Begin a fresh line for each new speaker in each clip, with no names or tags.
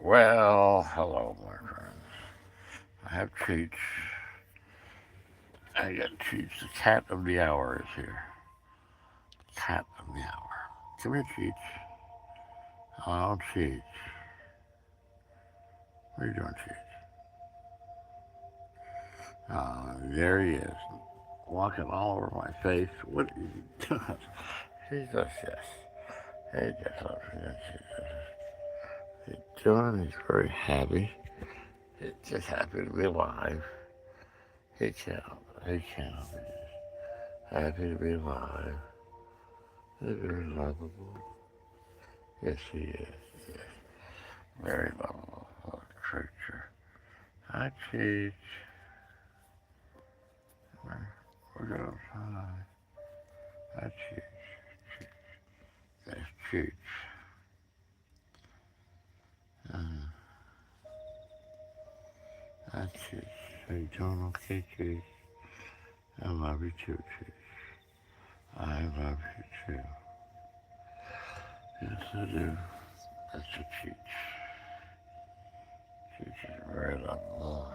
Well, hello, my friends. I have Cheech. I got Cheech. The cat of the hour is here. Cat of the hour. Come here, Cheech. Oh, Cheech. What are you doing, Cheech? There he is. Walking all over my face. What are you doing? He's just, yes. He just loves me. He's doing, he's very happy. He's just happy to be alive. He can't, he can't. He's happy to be alive. He's very lovable. Yes, he is. Yes. Very lovable little creature. Hi, Cheech. We're going outside. Hi, Cheech. That's Cheech. Uh, hi, Cheech. Are you doing okay, Cheech? I love you too, Cheech. I love you too. Yes, I do. That's a Cheech. Cheech is very lovable.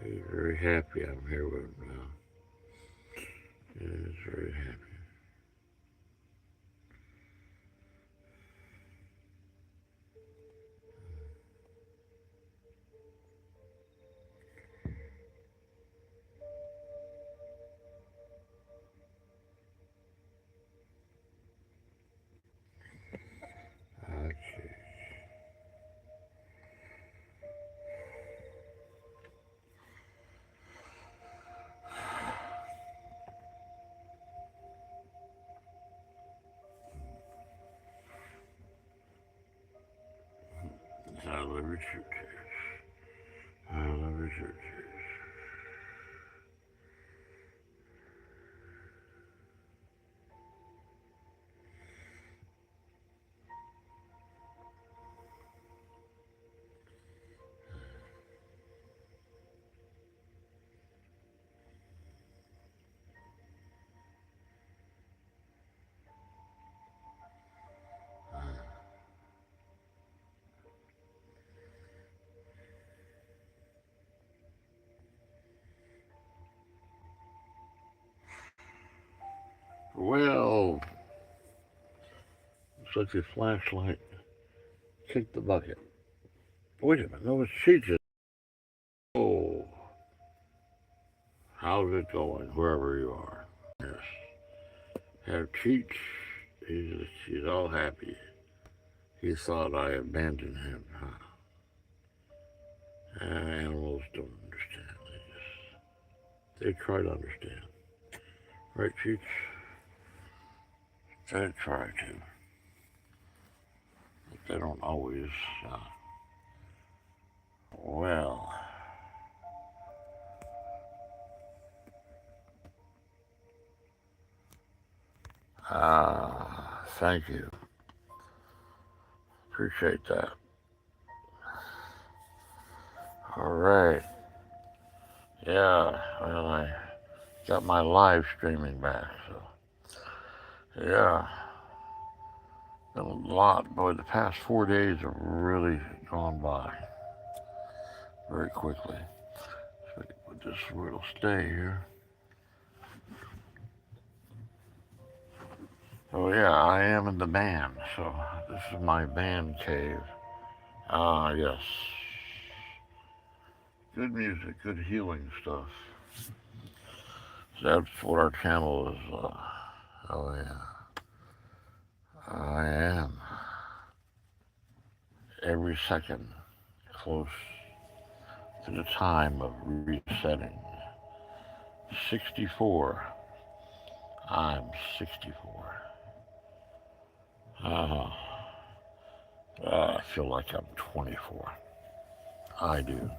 He's very happy I'm here with him now. He's very happy. Okay. I love you too, Cheech. I love you too, Cheech. Well, such a flashlight. Kick the bucket. Wait a minute, that was Cheech. Oh, how's it going, wherever you are? Yes. Have Cheech. He's all happy. He thought I abandoned him. Huh? Animals don't understand. They try to understand. Right, Cheech? They try to. But they don't always. Uh, well, thank you. Appreciate that. All right. Yeah, well, I got my live streaming back, so yeah, been a lot. Boy, the past 4 days have really gone by very quickly. So we'll just it'll stay here. Oh yeah, I am in the band, so this is my band cave. Ah, yes, good music, good healing stuff. So that's what our channel is. Oh yeah, I am every second close to the time of resetting. 64. I'm 64. Uh, I feel like I'm 24. I do.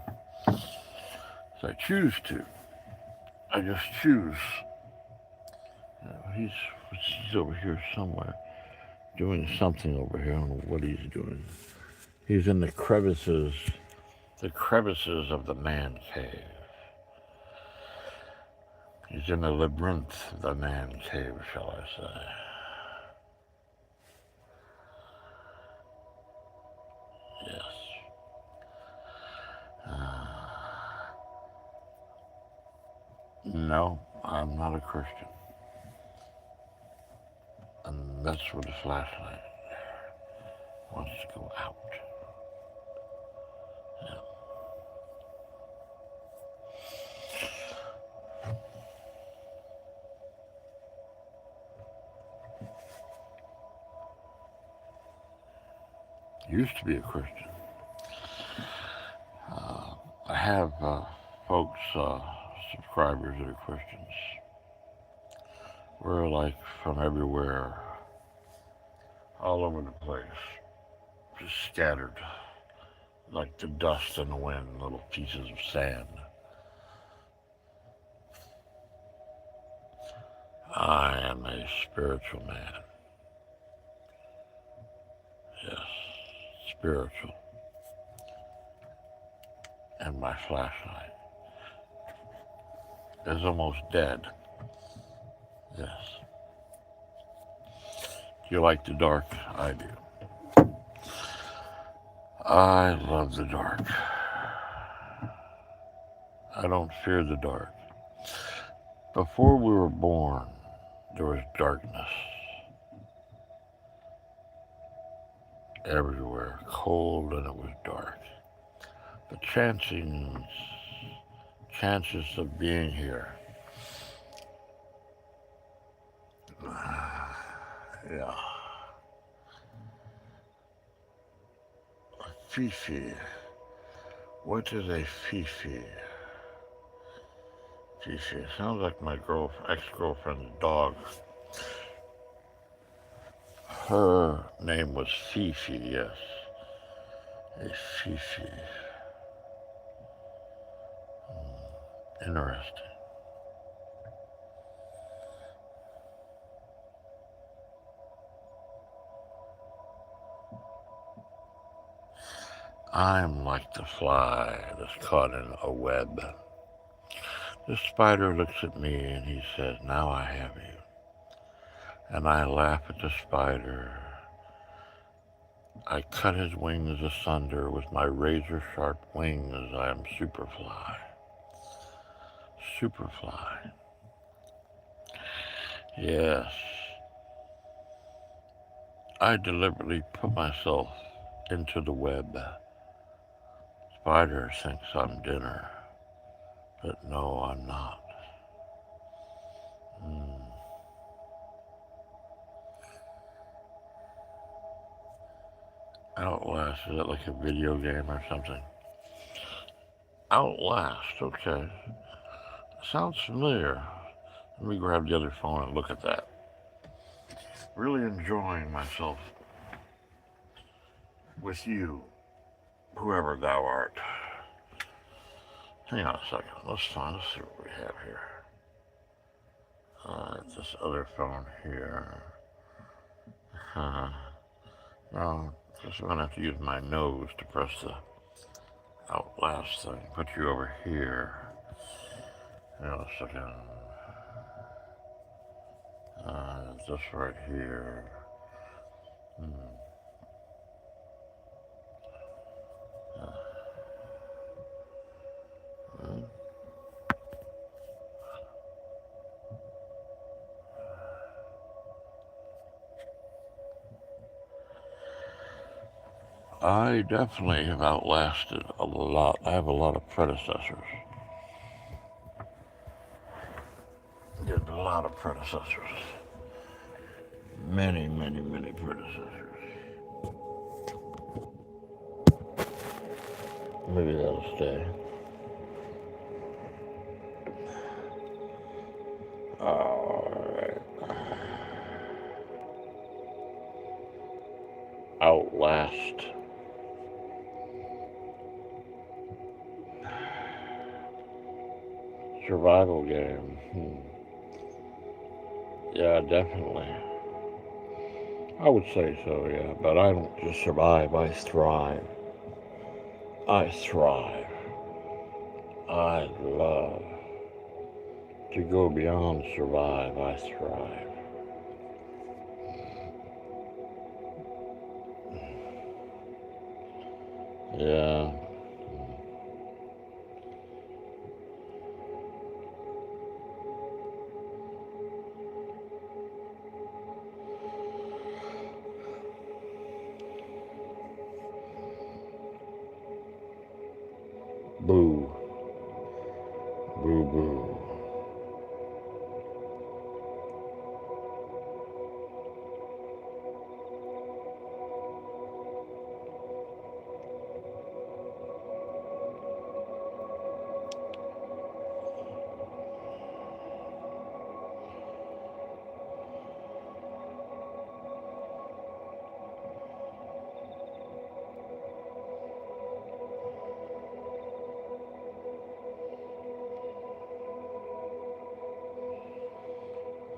So I choose to. I just choose. He's over here somewhere doing something over here. I don't know what he's doing. He's in the crevices the crevices of the man cave. He's in the labyrinth of the man cave, shall I say. Yes. No, I'm not a Christian. And that's where the flashlight wants to go out. Yeah. Used to be a Christian. I have folks, subscribers that are Christians. We're like from everywhere, all over the place, just scattered like the dust in the wind, little pieces of sand. I am a spiritual man. Yes, spiritual. And my flashlight is almost dead. Yes. Do you like the dark? I do. I love the dark. I don't fear the dark. Before we were born, there was darkness everywhere, cold, and it was dark. The chances of being here. Yeah. Fifi. What is a Fifi? Fifi. Sounds like my ex-girlfriend's dog. Her name was Fifi, yes. A Fifi. Interesting. I'm like the fly that's caught in a web. The spider looks at me and he says, "Now I have you." And I laugh at the spider. I cut his wings asunder with my razor-sharp wings. I am Superfly. Superfly. Yes. I deliberately put myself into the web. Spider thinks I'm dinner, but no, I'm not. Outlast, is that like a video game or something? Outlast, okay. Sounds familiar. Let me grab the other phone and look at that. Really enjoying myself with you, whoever thou art. Hang on a second. Let's see what we have here. This other phone here. No, just I'm gonna have to use my nose to press the Outlast thing. Put you over here. Hang on a second. This right here. I definitely have outlasted a lot. I have a lot of predecessors. There's a lot of predecessors. Many, many, many predecessors. Maybe that'll stay. Alright. Outlast. Survival game. Yeah, definitely. I would say so, yeah. But I don't just survive, I thrive. I thrive. I love to go beyond survive. I thrive. Yeah. Boo. Boo boo.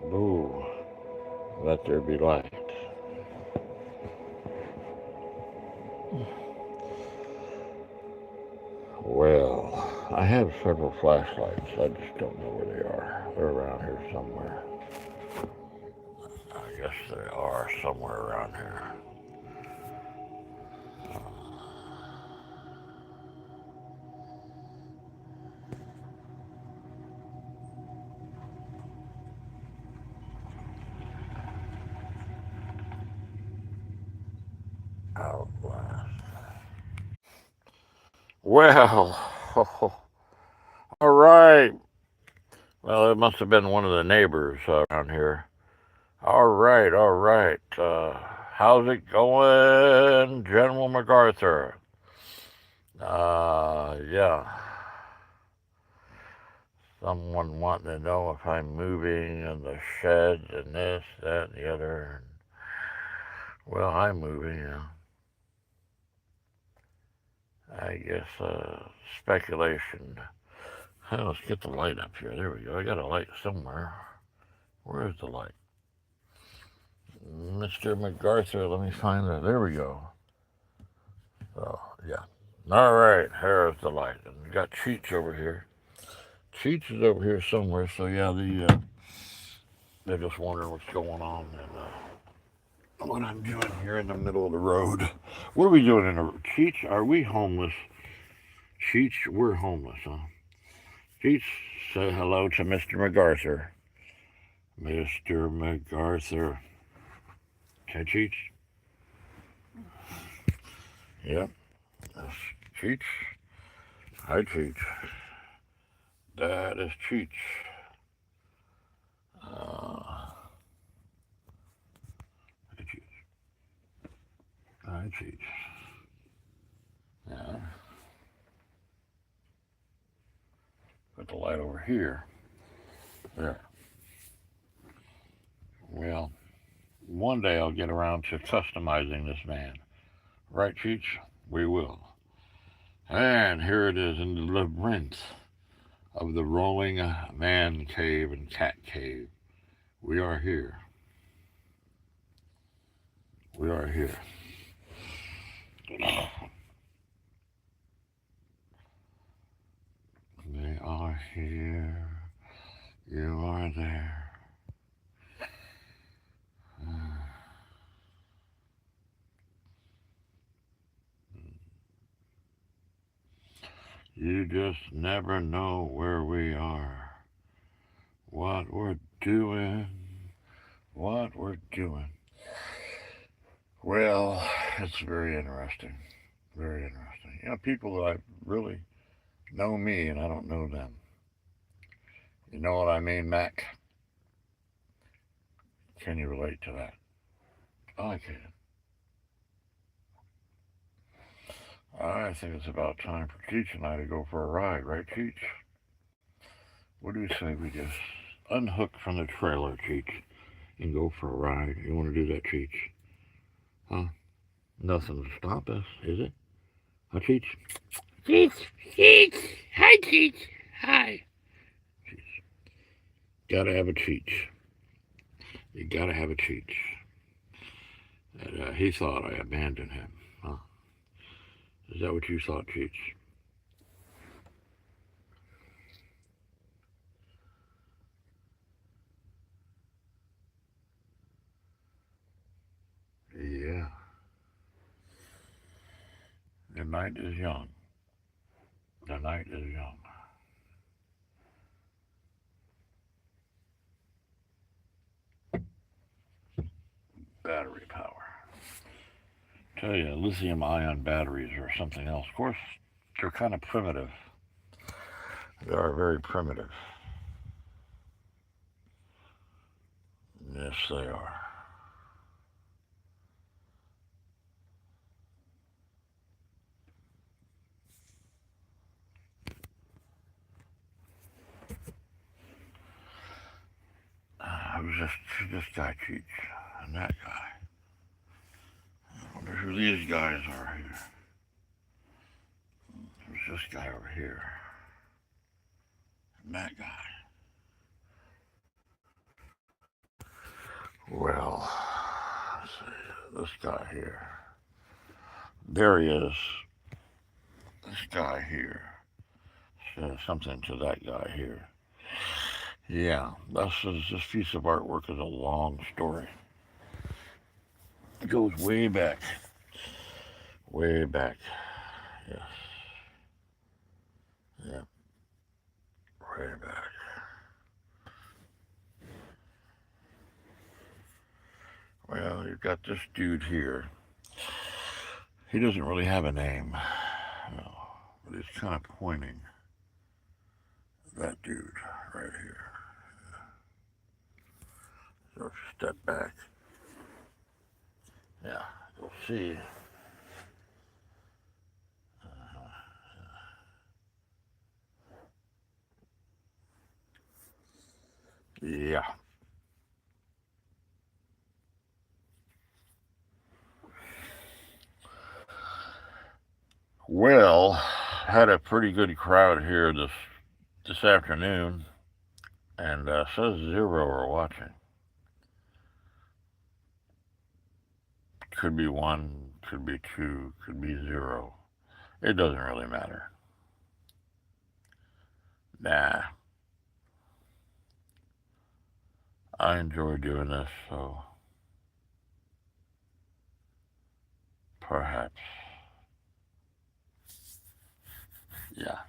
Boo. Let there be light. Well, I have several flashlights. I just don't know where they are. They're around here somewhere. I guess they are somewhere around here. Outlast. Well, all right. Well, it must have been one of the neighbors around here. All right, all right. How's it going, General MacArthur? Yeah. Someone wanting to know if I'm moving and the shed and this, that, and the other. Well, I'm moving, yeah. I guess speculation. Hey, let's get the light up here. There we go. I got a light somewhere. Where is the light? Mr. MacArthur, let me find it. There we go. Oh, yeah. All right, here's the light. And we got Cheech over here. Cheech is over here somewhere, so yeah, they're just wondering what's going on and what I'm doing here in the middle of the road. What are we doing in the Cheech? Are we homeless? Cheech, we're homeless, huh? Cheech, say hello to Mr. MacArthur. Mr. MacArthur. Okay, Cheech? Yep. That's Cheech. Hi, Cheech. That is Cheech. Hi, Cheech. Hi, Cheech. Yeah. Put the light over here. There. Well, one day I'll get around to customizing this van. Right, Cheech? We will. And here it is in the labyrinth of the rolling man cave and cat cave. We are here. We are here. They are here. You are there. You just never know where we are. What we're doing. What we're doing. Well, it's very interesting. Very interesting. You know, people that I really know me and I don't know them. You know what I mean, Mac? Can you relate to that? I can. I think it's about time for Cheech and I to go for a ride, right, Cheech? What do you say we just unhook from the trailer, Cheech, and go for a ride? You want to do that, Cheech? Huh? Nothing to stop us, is it? Huh, Cheech? Cheech! Cheech! Hi, Cheech! Hi! Cheech. Gotta have a Cheech. You gotta have a Cheech. And, he thought I abandoned him. Huh? Is that what you thought, Cheech? Yeah. The night is young. The night is young. Battery power. Tell you, lithium ion batteries or something else. Of course, they're kind of primitive. They are very primitive. Yes, they are. It was just this guy, Cheech, and that guy. I wonder who these guys are here. There's this guy over here, and that guy. Well, let's see, this guy here. There he is. This guy here says something to that guy here. Yeah, this piece of artwork is a long story. It goes way back. Way back. Yes. Yeah. Way back. Well, you've got this dude here. He doesn't really have a name. No. But he's kind of pointing. That dude right here. So if you step back. Yeah, you'll see. Yeah. Well, had a pretty good crowd here this afternoon, and says 0 are watching. Could be 1, could be 2, could be 0. It doesn't really matter. Nah. I enjoy doing this, so perhaps. Yeah.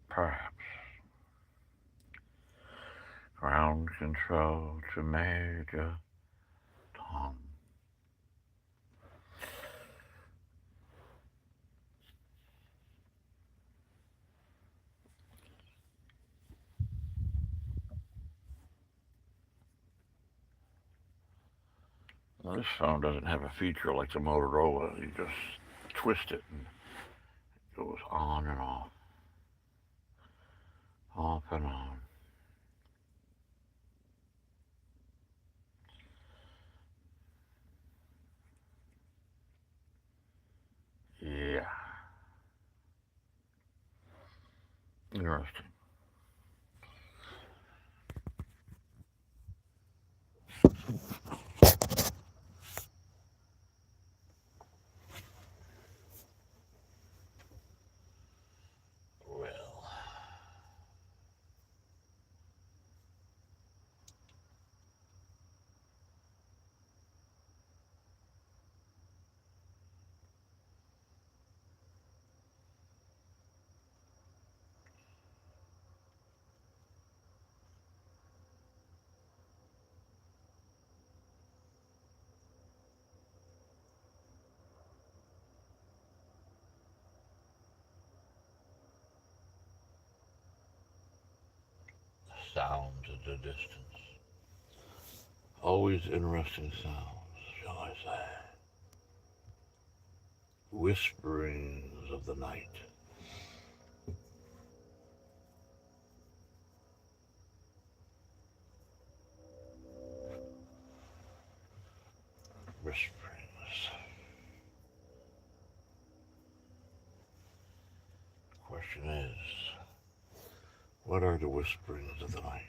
Perhaps. Ground control to Major Tom. Well, this phone doesn't have a feature like the Motorola. You just twist it and it goes on and off and on. Yeah. Interesting. Well, sounds at the distance. Always interesting sounds, shall I say. Whisperings of the night. Whisperings. Question is, what are the whisperings of the night?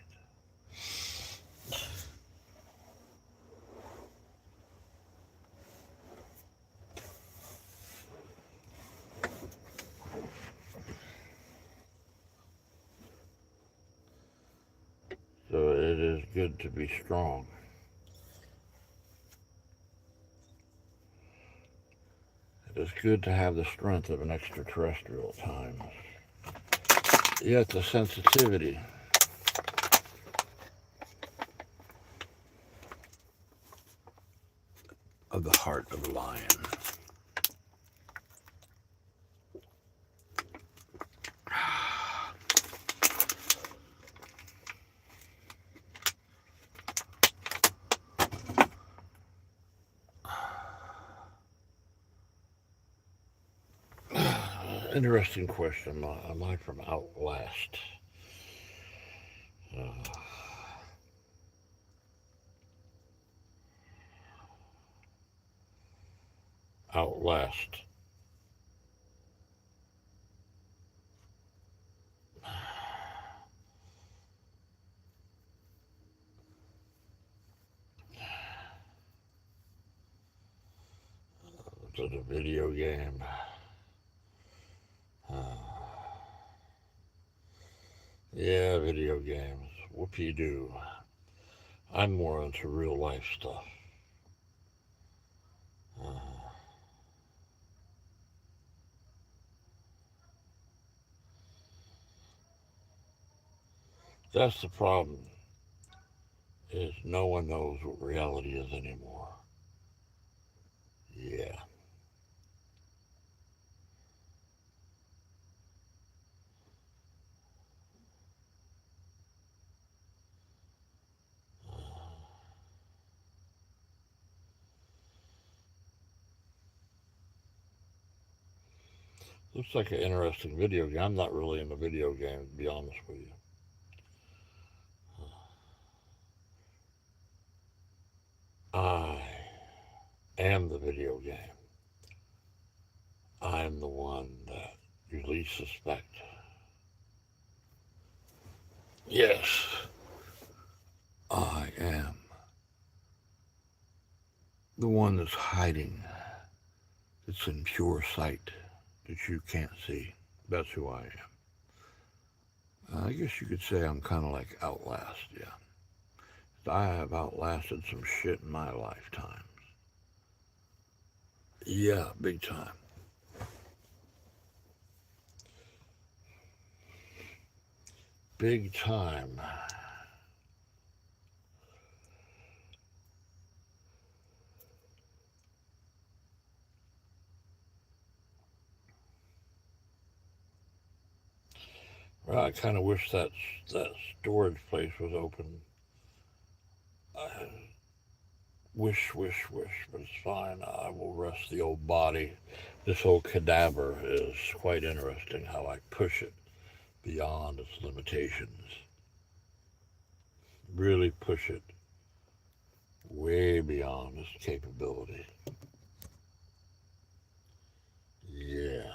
is good to be strong. It is good to have the strength of an extraterrestrial at times. Yet the sensitivity of the heart of a lion. Interesting question. Am I from Outlast? Outlast. Is it a video game? Yeah, video games. Whoop-de-doo. I'm more into real life stuff. That's the problem, is no one knows what reality is anymore. Yeah. Looks like an interesting video game. I'm not really into video games, to be honest with you. I am the video game. I'm the one that you least suspect. Yes, I am the one that's hiding. It's in pure sight that you can't see. That's who I am. I guess you could say I'm kind of like Outlast, yeah. I have outlasted some shit in my lifetimes. Yeah, big time. Big time. Well, I kind of wish that storage place was open. Wish, but it's fine. I will rest the old body. This old cadaver is quite interesting how I push it beyond its limitations. Really push it way beyond its capability. Yeah.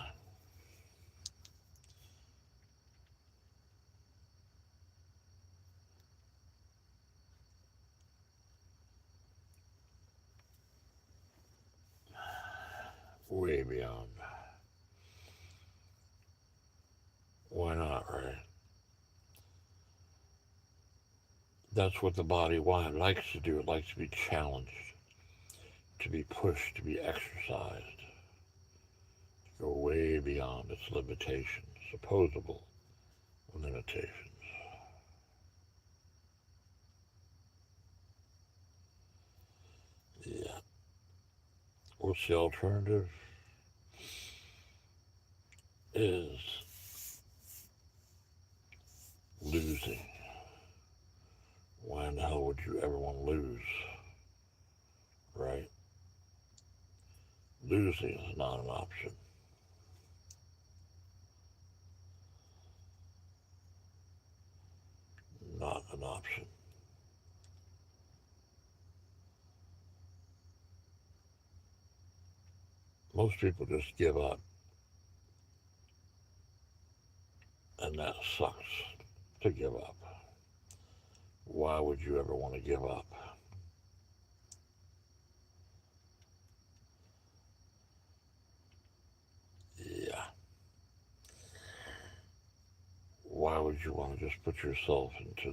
Way beyond. Why not, right? That's what the body likes to do. It likes to be challenged, to be pushed, to be exercised, to go way beyond its limitations, supposable limitations. Yeah. What's the alternative? Is losing. Why in the hell would you ever want to lose? Right? Losing is not an option. Not an option. Most people just give up. And that sucks to give up. Why would you ever want to give up? Yeah. Why would you want to just put yourself into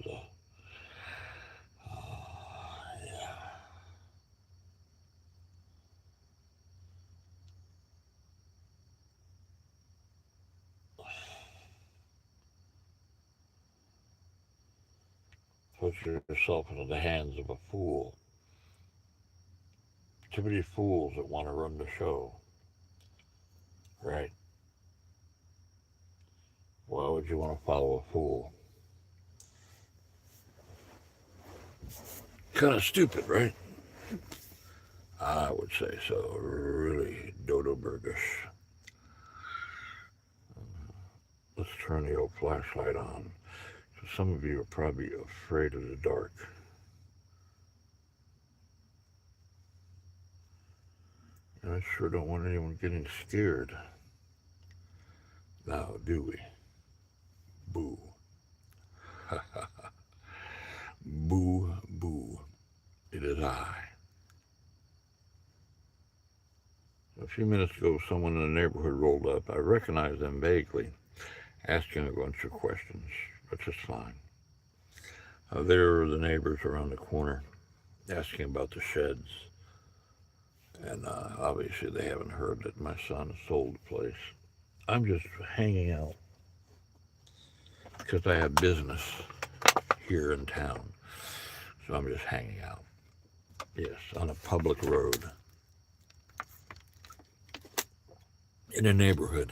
put yourself into the hands of a fool. Too many fools that want to run the show, right? Why would you want to follow a fool? Kind of stupid, right? I would say so. Really, Dodo Burgers. Let's turn the old flashlight on. So some of you are probably afraid of the dark. And I sure don't want anyone getting scared. Now, do we? Boo. Boo, boo. It is I. A few minutes ago, someone in the neighborhood rolled up. I recognized them vaguely, asking a bunch of questions, which is fine. There were the neighbors around the corner, asking about the sheds. And obviously they haven't heard that my son sold the place. I'm just hanging out because I have business here in town. So I'm just hanging out. Yes, on a public road. In a neighborhood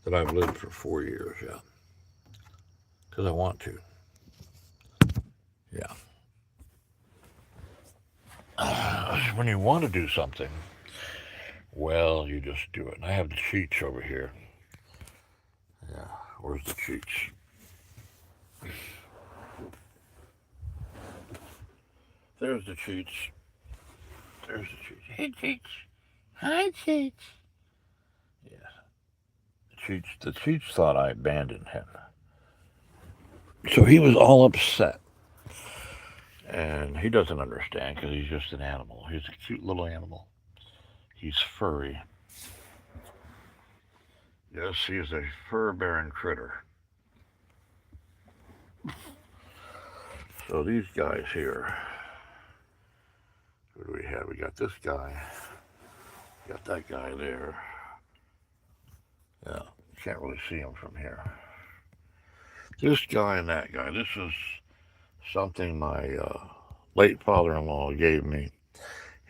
that I've lived for 4 years, yeah. Because I want to. Yeah. When you want to do something, well, you just do it. And I have the Cheech over here. Yeah, where's the Cheech? There's the Cheech. There's the Cheech. Hey, Cheech. Hi, Cheech. Yeah. The Cheech thought I abandoned him. So he was all upset. And he doesn't understand because he's just an animal. He's a cute little animal. He's furry. Yes, he is a fur-bearing critter. So these guys here, who do we have? We got this guy. Got that guy there. Yeah, you can't really see him from here. This guy and that guy. This is something my late father-in-law gave me.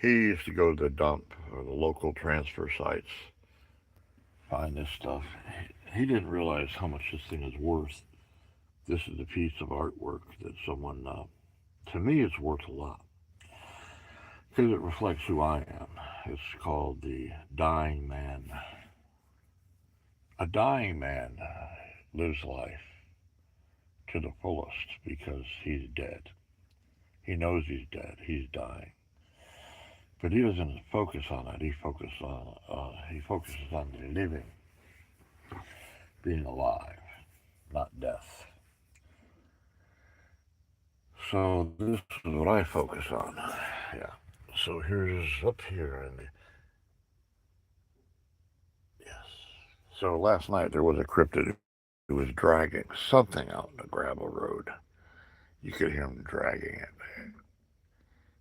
He used to go to the dump or the local transfer sites, find this stuff. He didn't realize how much this thing is worth. This is a piece of artwork that someone, to me, it's worth a lot because it reflects who I am. It's called The Dying Man. A dying man lives life to the fullest because he's dead. He knows he's dead. He's dying. But he doesn't focus on that. He focuses on the living, being alive, not death. So this is what I focus on. Yeah. So here's up here and yes. So last night there was a cryptid who was dragging something out on the gravel road. You could hear him dragging it.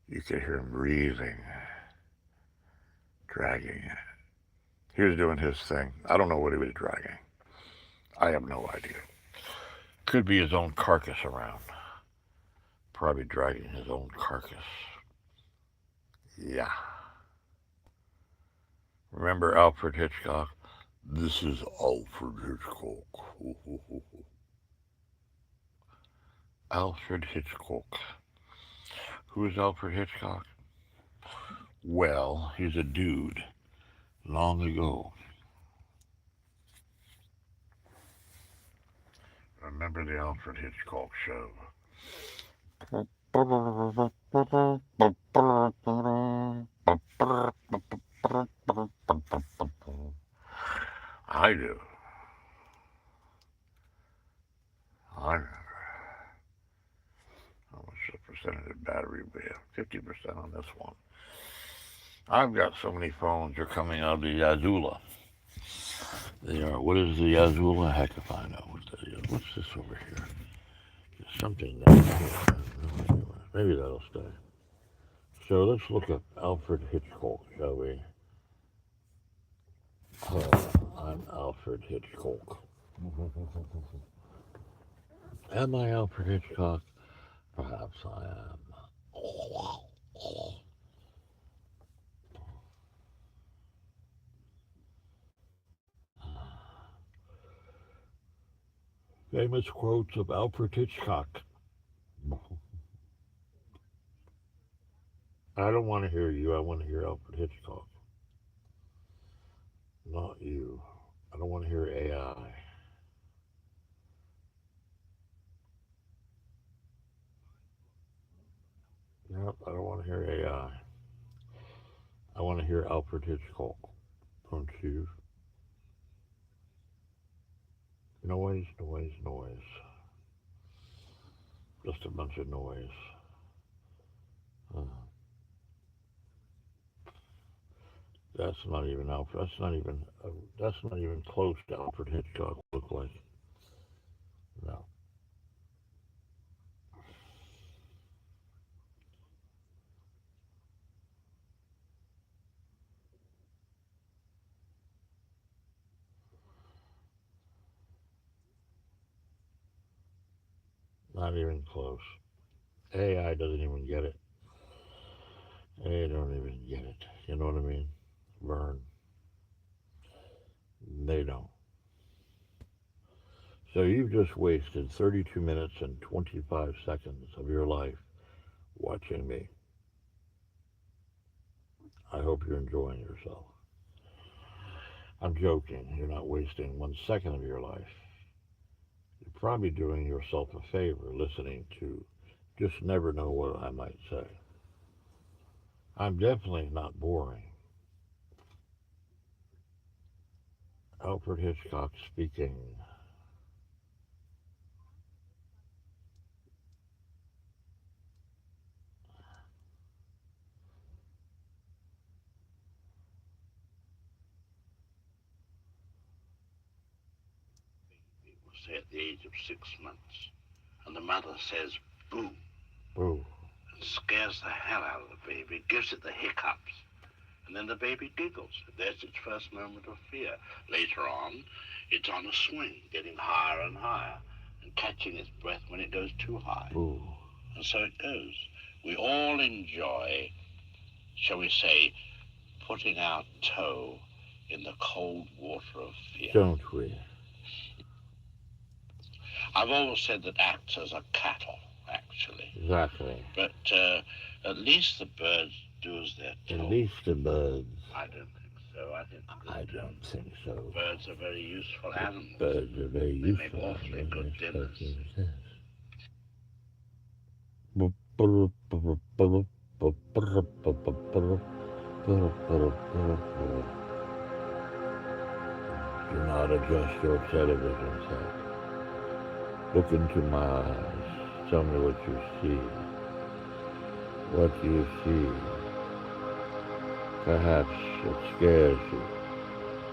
You could hear him breathing, dragging it. He was doing his thing. I don't know what he was dragging. I have no idea. Could be his own carcass around. Probably dragging his own carcass. Yeah. Remember Alfred Hitchcock? This is Alfred Hitchcock. Alfred Hitchcock. Who is Alfred Hitchcock? Well, he's a dude long ago. Remember the Alfred Hitchcock show? I do. I remember. How much the percentage of battery we have? 50% on this one. I've got so many phones. They're coming out of the Yazula. They are. What is the Yazula? Heck if I know. What's this over here? There's something down here. Maybe that'll stay. So let's look up Alfred Hitchcock, shall we? I'm Alfred Hitchcock. Am I Alfred Hitchcock? Perhaps I am. Famous quotes of Alfred Hitchcock. I don't want to hear you. I want to hear Alfred Hitchcock. Not you. I don't want to hear AI. Nope, I don't want to hear AI. I want to hear Alfred Hitchcock. Don't you? Noise, noise, noise. Just a bunch of noise. Uh, that's not even Alfred. That's not even. That's not even close to Alfred Hitchcock look like. No, not even close. AI doesn't even get it. They don't even get it. You know what I mean? Vern. They don't. So you've just wasted 32 minutes and 25 seconds of your life watching me. I hope you're enjoying yourself. I'm joking. You're not wasting 1 second of your life. You're probably doing yourself a favor listening to just never know what I might say. I'm definitely not boring. Alfred Hitchcock speaking.
Say at the age of 6 months, and the mother says, boo,
Boo.
and scares the hell out of the baby, gives it the hiccups, and then the baby giggles. There's its first moment of fear. Later on, it's on a swing, getting higher and higher, and catching its breath when it goes too high.
Boo.
And so it goes. We all enjoy, shall we say, putting our toe in the cold water of fear.
Don't we?
I've always said that actors are cattle, actually.
Exactly.
But at least the birds do as they're
At
told.
least the birds.
I don't think so. I think
I don't think so.
birds are very useful animals.
Birds are very
They make
useful.
awfully good dinners.
Do not adjust your television set. Look into my eyes. Tell me what you see. What do you see? Perhaps it scares you.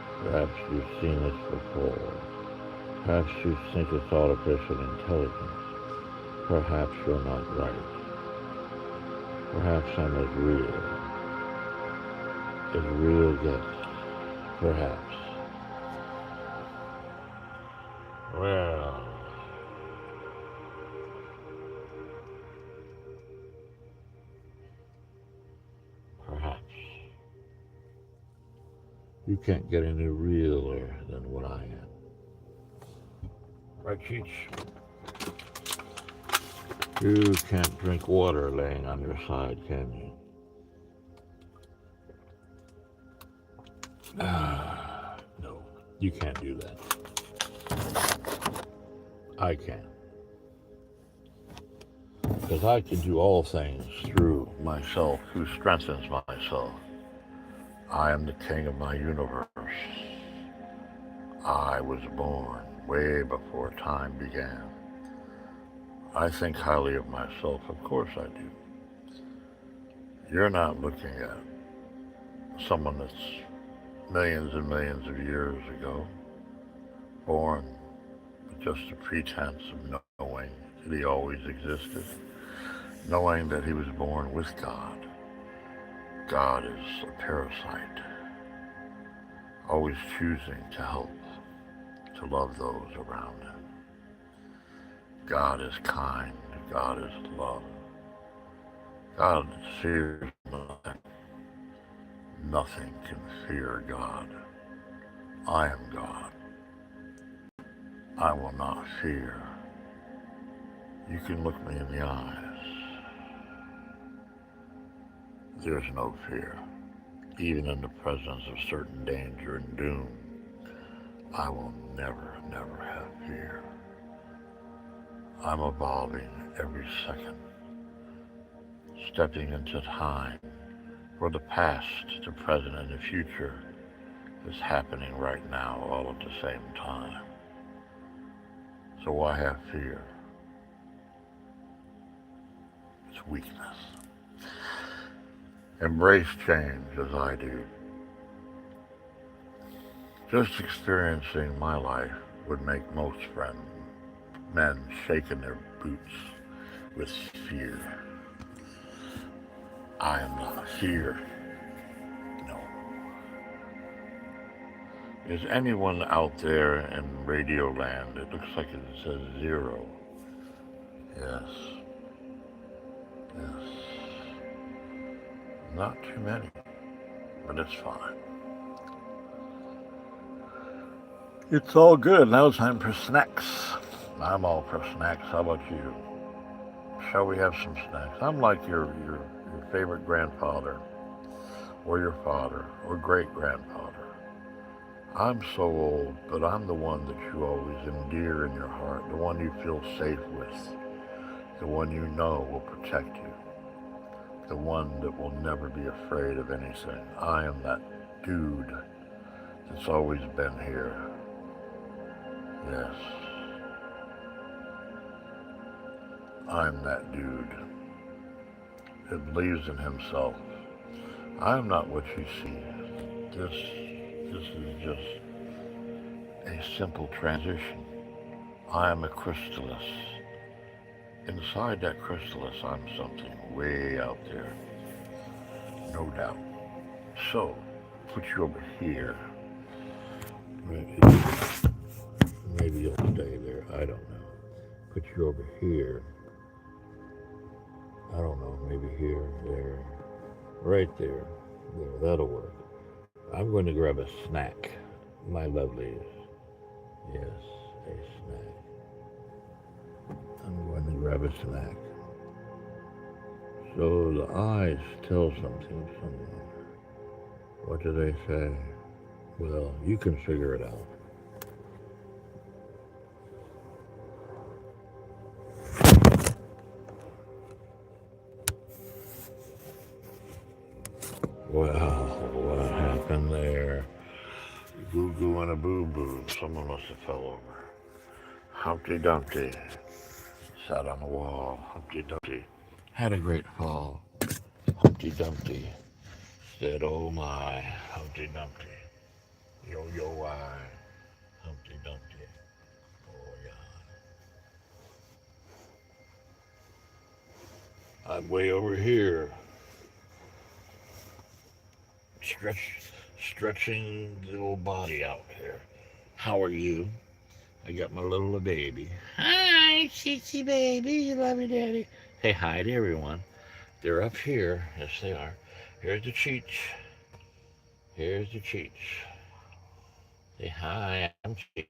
Perhaps you've seen it before. Perhaps you think it's artificial intelligence. Perhaps you're not right. Perhaps I'm as real gets. Perhaps. Well, perhaps. You can't get any realer than what I am. Right, Cheech? You can't drink water laying on your side, can you? No, you can't do that. I can. Because I can do all things through myself, who strengthens myself. I am the king of my universe. I was born way before time began. I think highly of myself, of course I do. You're not looking at someone that's millions and millions of years ago, born with just a pretense of knowing that he always existed, knowing that he was born with God. God is a parasite, always choosing to help, to love those around him. God is kind. God is love. God fears nothing. Nothing can fear God. I am God. I will not fear. You can look me in the eyes. There's no fear. Even in the presence of certain danger and doom, I will never, never have fear. I'm evolving every second, stepping into time where the past, the present, and the future is happening right now all at the same time. So why have fear? It's weakness. Embrace change as I do. Just experiencing my life would make most men shake in their boots with fear. I am not fear. No. Is anyone out there in Radio Land? It looks like it says 0. Yes. Yes. Not too many, but it's fine. It's all good. Now it's time for snacks. I'm all for snacks. How about you? Shall we have some snacks? I'm like your favorite grandfather, or your father, or great-grandfather. I'm so old, but I'm the one that you always endear in your heart, the one you feel safe with, the one you know will protect you, the one that will never be afraid of anything. I am that dude that's always been here. Yes. I'm that dude that believes in himself. I'm not what you see. This is just a simple transition. I am a chrysalis. Inside that chrysalis, I'm something way out there. No doubt. So, put you over here. Maybe you'll stay there. I don't know. Put you over here. I don't know. Maybe here, there, right there. There, that'll work. I'm going to grab a snack, my lovelies. Yes, a snack. I'm going to grab a snack. So the eyes tell something somewhere. What do they say? Well, you can figure it out. Well, what happened there? Goo goo and a boo boo. Someone must have fell over. Humpty Dumpty sat on the wall. Humpty Dumpty had a great fall. Humpty Dumpty said, "Oh my, Humpty Dumpty, yo yo I, Humpty Dumpty, oh yeah." I'm way over here, stretching the old body out here. How are you? I got my little baby. Hi, Cheechy baby. You love me, Daddy. Say hi to everyone. They're up here. Yes, they are. Here's the Cheech. Here's the Cheech. Say hi, I'm Cheech.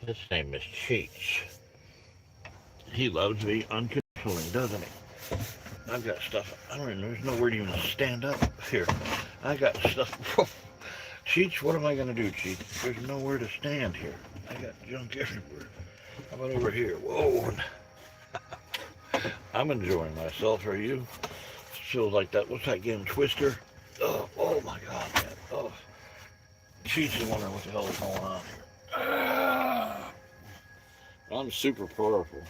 His name is Cheech. He loves me unconditionally, doesn't he? I've got stuff. I don't even, there's nowhere to even stand up here. I got stuff. Cheech, what am I going to do, Cheech? There's nowhere to stand here. I got junk everywhere. How about over here? Whoa. I'm enjoying myself. Are you? Feels like that. What's that game? Twister? Oh my God, man. Oh. Cheech is wondering what the hell is going on here. I'm super powerful.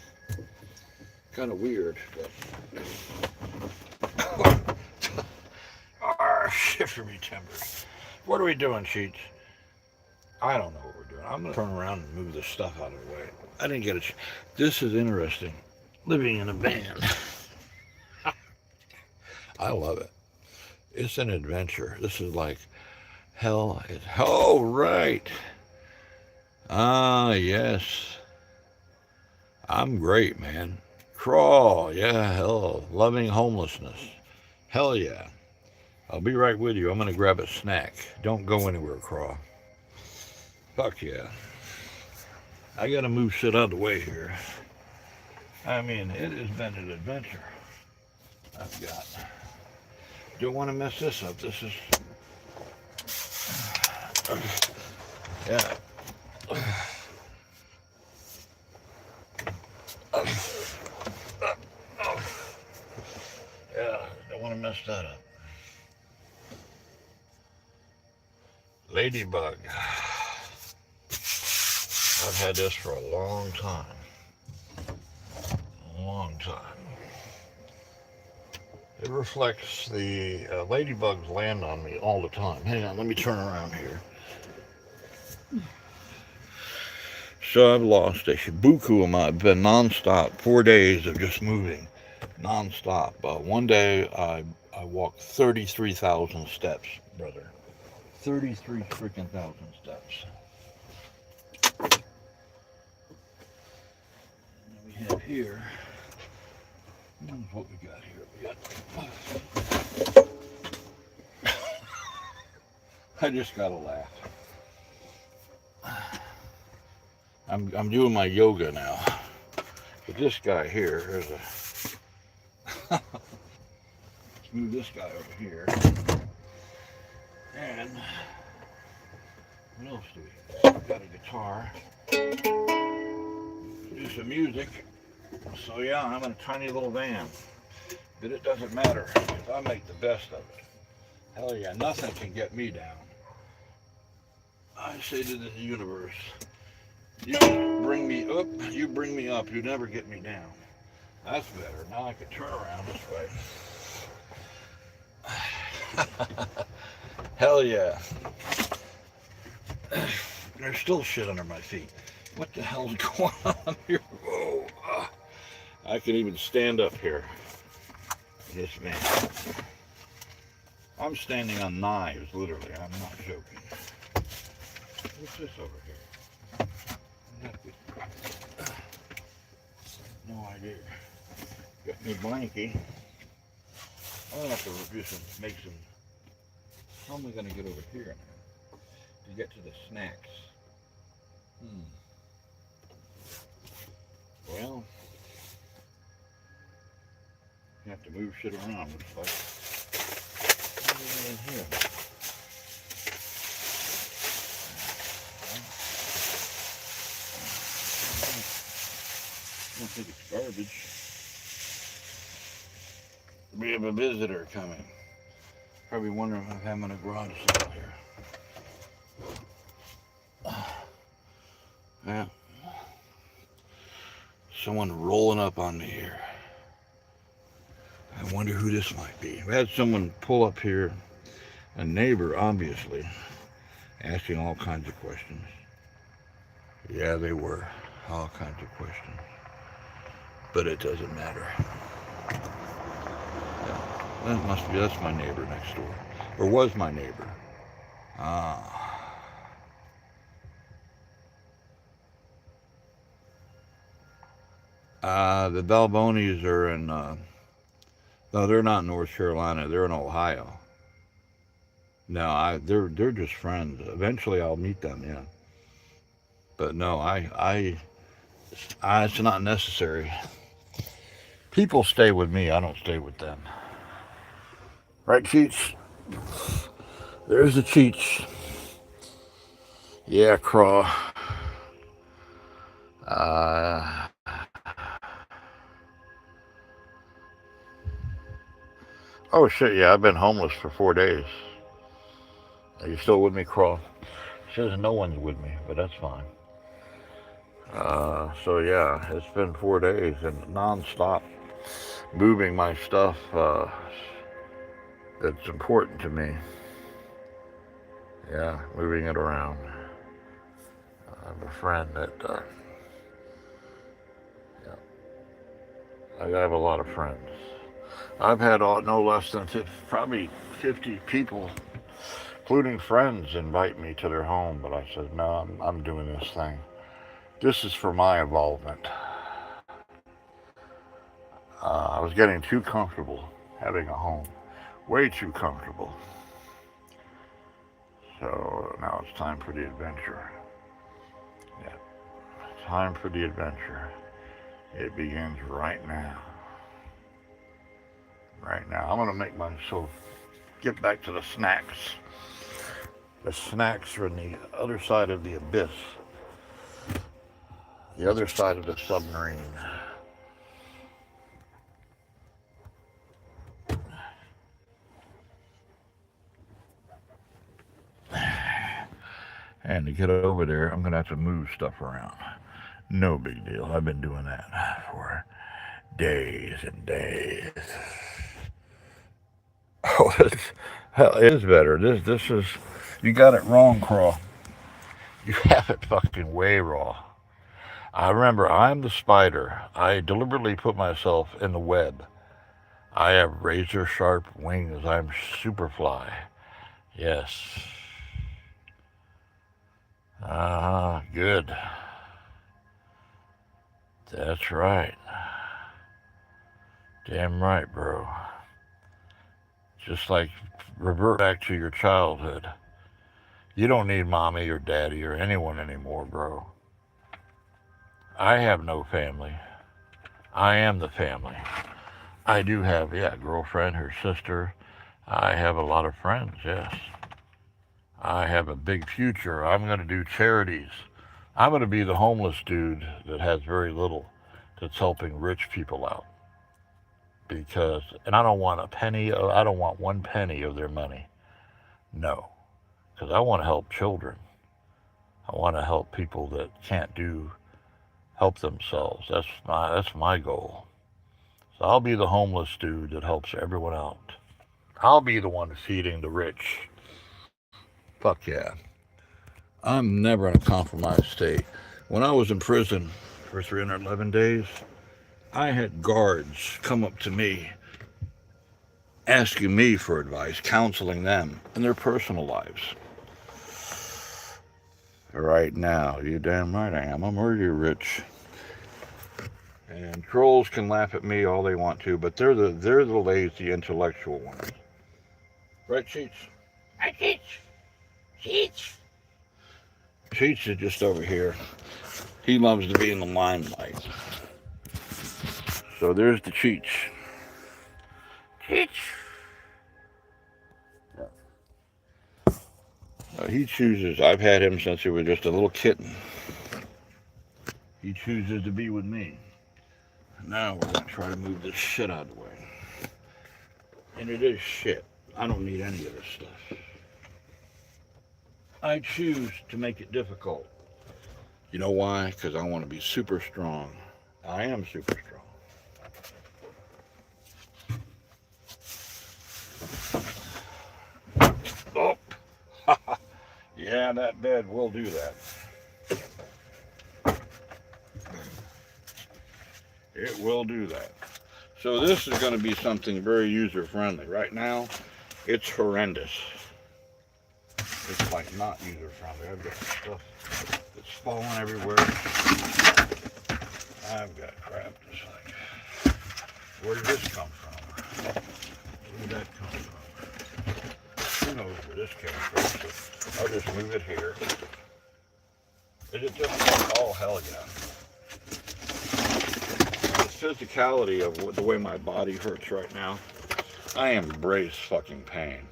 Kind of weird, but... shiver me timbers. What are we doing, Cheech? I don't know what we're doing. I'm going to turn around and move this stuff out of the way. I didn't get it. This is interesting. Living in a van. I love it. It's an adventure. This is like hell. Oh, right. Ah, yes.
I'm great, man. Crawl, yeah, hell, loving homelessness. Hell yeah. I'll be right with you. I'm gonna grab a snack. Don't go anywhere, Crawl. Fuck yeah. I gotta move shit out of the way here. I mean, it has been an adventure. I've got. Don't want to mess this up. This is. Yeah. Yeah, don't want to mess that up. Ladybug. I've had this for a long time. A long time. It reflects the ladybugs land on me all the time. Hang on, let me turn around here. So I've lost a buku of my. I've been nonstop, 4 days of just moving, nonstop. One day I walked 33,000 steps, brother. 33 freaking thousand steps. And we have here. What we got here? We got. I just gotta laugh. I'm doing my yoga now. But this guy here, there's a. Let's move this guy over here. And what else do we have? We've got a guitar. Do some music. So yeah, I'm in a tiny little van. But it doesn't matter, because I make the best of it. Hell yeah, nothing can get me down. I say to the universe, you bring me up, you bring me up, you never get me down. That's better. Now I can turn around this way. Hell yeah. There's still shit under my feet. What the hell's going on here? Whoa. I can even stand up here. Yes, man. I'm standing on knives, literally. I'm not joking. What's this over here? No idea. Got me blankie. I'm gonna have to do some, make some. How am I gonna get over here now to get to the snacks? Well, you have to move shit around. Looks like. What is in here? I don't think it's garbage. We have a visitor coming. Probably wondering if I'm in a garage sale here. Yeah. Someone rolling up on me here. I wonder who this might be. We had someone pull up here, a neighbor, obviously, asking all kinds of questions. Yeah, they were. All kinds of questions. But it doesn't matter. Yeah. That must be, that's my neighbor next door. Or was my neighbor. Ah. The Balbonis are in, no, they're not in North Carolina. They're in Ohio. No, they're just friends. Eventually I'll meet them, yeah. But no, it's not necessary. People stay with me. I don't stay with them. Right, Cheech? There's the Cheech. Yeah, Craw. Oh shit, yeah, I've been homeless for 4 days. Are you still with me, Craw? Says no one's with me, but that's fine. So yeah, it's been 4 days and non-stop moving my stuff that's important to me. Yeah, moving it around. I have a friend that, yeah, I have a lot of friends. I've had no less than probably 50 people, including friends, invite me to their home, but I said, no, I'm doing this thing. This is for my involvement.
I was getting too comfortable having a home, way too comfortable. So now it's time for the adventure. Yeah, time for the adventure. It begins right now. Right now. I'm going to make myself get back to the snacks. The snacks are on the other side of the abyss, the other side of the submarine. And to get over there, I'm going to have to move stuff around. No big deal. I've been doing that for days and days. Oh, hell, it is better. This is, you got it wrong, Craw. You have it fucking way raw. I remember I'm the spider. I deliberately put myself in the web. I have razor sharp wings. I'm Superfly. Yes. Good. That's right. Damn right, bro. Just like revert back to your childhood. You don't need mommy or daddy or anyone anymore, bro. I have no family. I am the family. I do have, yeah, a girlfriend, her sister. I have a lot of friends, yes. I have a big future. I'm going to do charities. I'm going to be the homeless dude that has very little that's helping rich people out. Because, and I don't want a penny, I don't want 1 penny of their money. No. Because I want to help children. I want to help people that can't help themselves. That's my goal. So I'll be the homeless dude that helps everyone out. I'll be the one feeding the rich. Fuck yeah. I'm never in a compromised state. When I was in prison for 311 days, I had guards come up to me asking me for advice, counseling them in their personal lives. Right now, you damn right I am. I'm already rich. And trolls can laugh at me all they want to, but they're the lazy intellectual ones. Right, Cheech? Right, Cheech? Cheech? Cheech is just over here. He loves to be in the limelight. So there's the Cheech. Cheech. He chooses. I've had him since he was just a little kitten. He chooses to be with me. Now we're going to try to move this shit out of the way. And it is shit. I don't need any of this stuff. I choose to make it difficult. You know why? Because I want to be super strong. I am super strong. Oh! Yeah, that bed will do that. It will do that. So this is going to be something very user-friendly. Right now, it's horrendous. It's like not user-friendly. I've got stuff that's falling everywhere. I've got crap that's like, where did this come from? Where did that come from? Who knows where this came from? So I'll just move it here. Is it just, oh hell yeah. The physicality of the way my body hurts right now, I embrace fucking pain.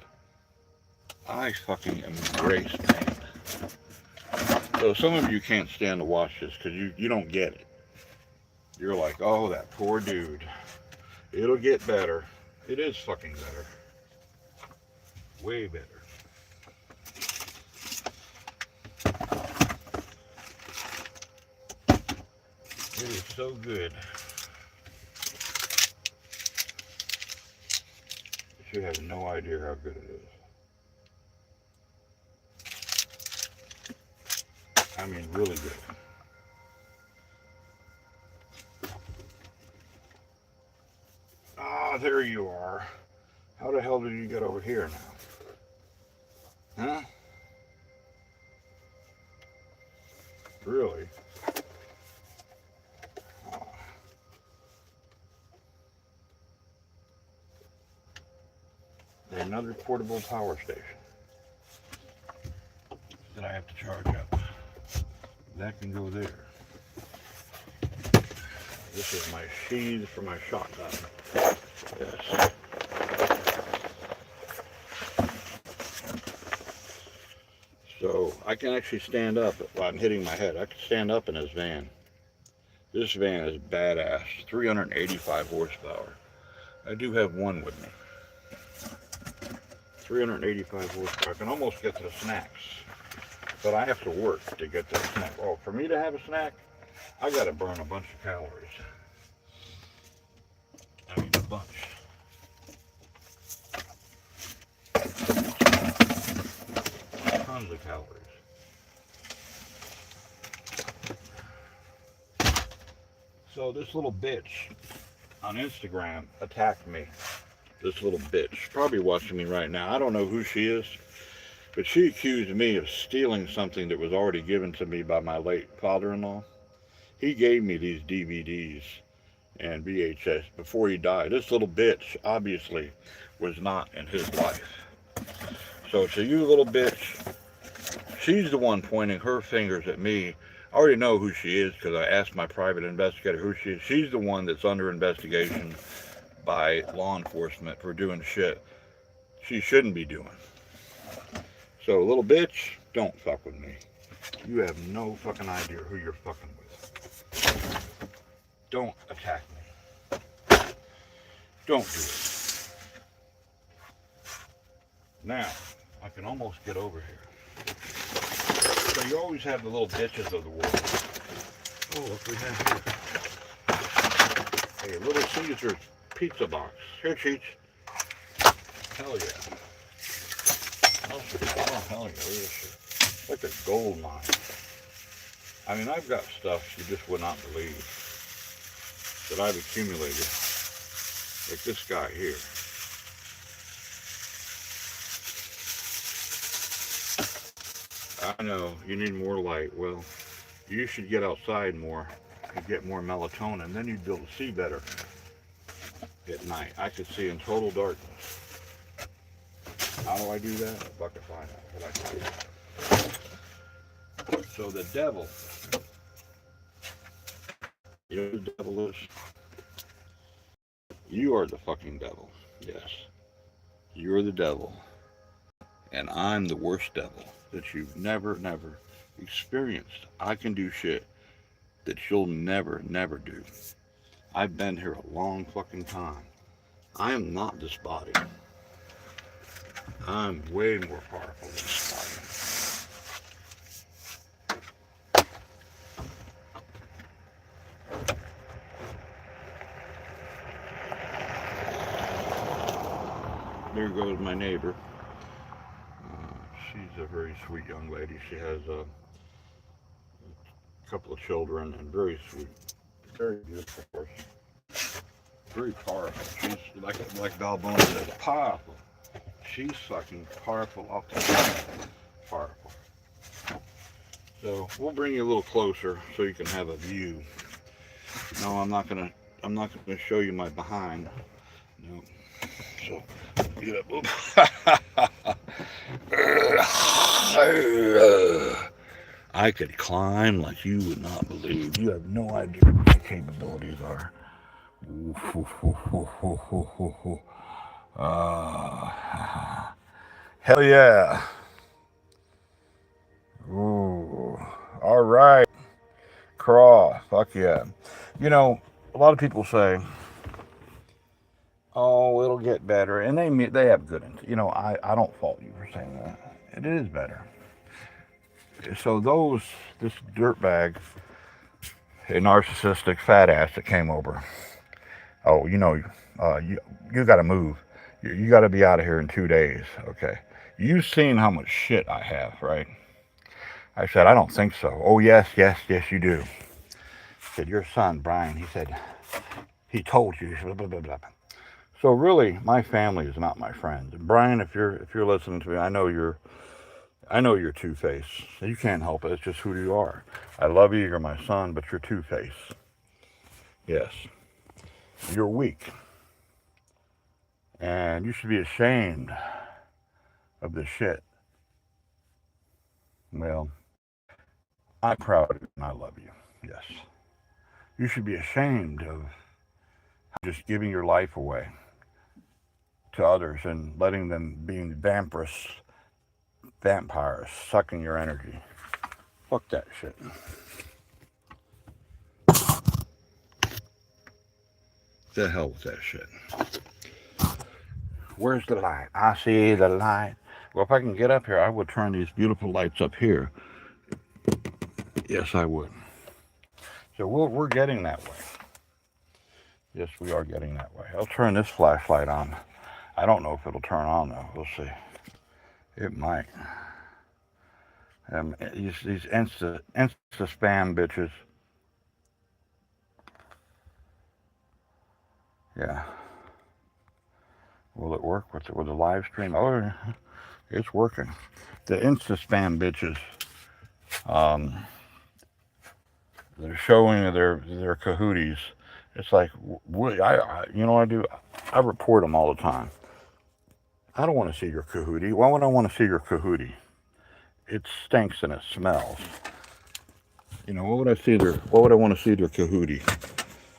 I fucking embrace pain. So some of you can't stand to watch this because you don't get it. You're like, oh, that poor dude. It'll get better. It is fucking better. Way better. It is so good. You have no idea how good it is. I mean, really good. Ah, there you are. How the hell did you get over here now? Huh? Really?
another portable power station that I have to charge up. That can go there. This is my sheath for my shotgun. Yes. So I can actually stand up while I'm hitting my head. I can stand up in this van. This van is badass. 385 horsepower. I do have one with me. 385 horsepower. I can almost get the snacks. But I have to work to get the snack. Oh, for me to have a snack, I gotta burn a bunch of calories. I mean, a bunch. Tons of calories. So this little bitch on Instagram attacked me. This little bitch, probably watching me right now. I don't know who she is, but she accused me of stealing something that was already given to me by my late father-in-law. He gave me these DVDs and VHS before he died. This little bitch obviously was not in his life. So to you little bitch, she's the one pointing her fingers at me. I already know who she is because I asked my private investigator who she is. She's the one that's under investigation by law enforcement for doing shit she shouldn't be doing. So little bitch, don't fuck with me. You have no fucking idea who you're fucking with. Don't attack me. Don't do it. Now, I can almost get over here. So you always have the little bitches of the world. Oh, look, we have here. A Little Caesars pizza box. Here, Cheech. Hell yeah. Oh, hell yeah. Look at this shit. Like a gold mine. I mean, I've got stuff you just would not believe that I've accumulated. Like this guy here. I know, you need more light. Well, you should get outside more and get more melatonin. Then you'd be able to see better at night. I could see in total darkness. How do I do that? If I can find out, but I can do it. So the devil, you know who the devil is? You are the fucking devil. Yes. You're the devil. And I'm the worst devil that you've never experienced. I can do shit that you'll never do. I've been here a long fucking time. I am not this body. I'm way more powerful than this body. There goes my neighbor. She's a very sweet young lady. She has a couple of children and very sweet, very beautiful person. Very powerful. She's like Balboa says, powerful. She's fucking powerful off the ground. Powerful. So we'll bring you a little closer so you can have a view. No, I'm not gonna show you my behind. No. So get up. I could climb like you would not believe. You have no idea what my capabilities are. Hell yeah. Ooh. All right. Craw. Fuck yeah. You know, a lot of people say, oh, it'll get better. And they have good intent. You know, I don't fault you for saying that. It is better. So this dirtbag, a narcissistic fat ass that came over, oh, you know, you got to move. You got to be out of here in 2 days, okay? You've seen how much shit I have, right? I said, I don't think so. Oh, yes, you do. I said, your son, Brian, he said, he told you, blah, blah, blah, blah. So really, my family is not my friend. And Brian, if you're listening to me, I know you're two-faced. You can't help it. It's just who you are. I love you. You're my son, but you're two-faced. Yes. You're weak.
And you should be ashamed of this shit. Well, I'm proud of you and I love you. Yes. You should be ashamed of just giving your life away to others and letting them be vampires sucking your energy. Fuck that shit. The hell with that shit. Where's the light? I see the light. Well, if I can get up here, I would turn these beautiful lights up here. Yes, I would. So we're getting that way. Yes, we are getting that way. I'll turn this flashlight on. I don't know if it'll turn on though. We'll see. It might. These insta spam bitches. Yeah. Will it work with the live stream? Oh, it's working. The insta spam bitches. They're showing their cahooties. It's like, you know what I do? I report them all the time. I don't want to see your cahootie. Why would I want to see your cahootie? It stinks and it smells. You know, what would I want to see their cahootie?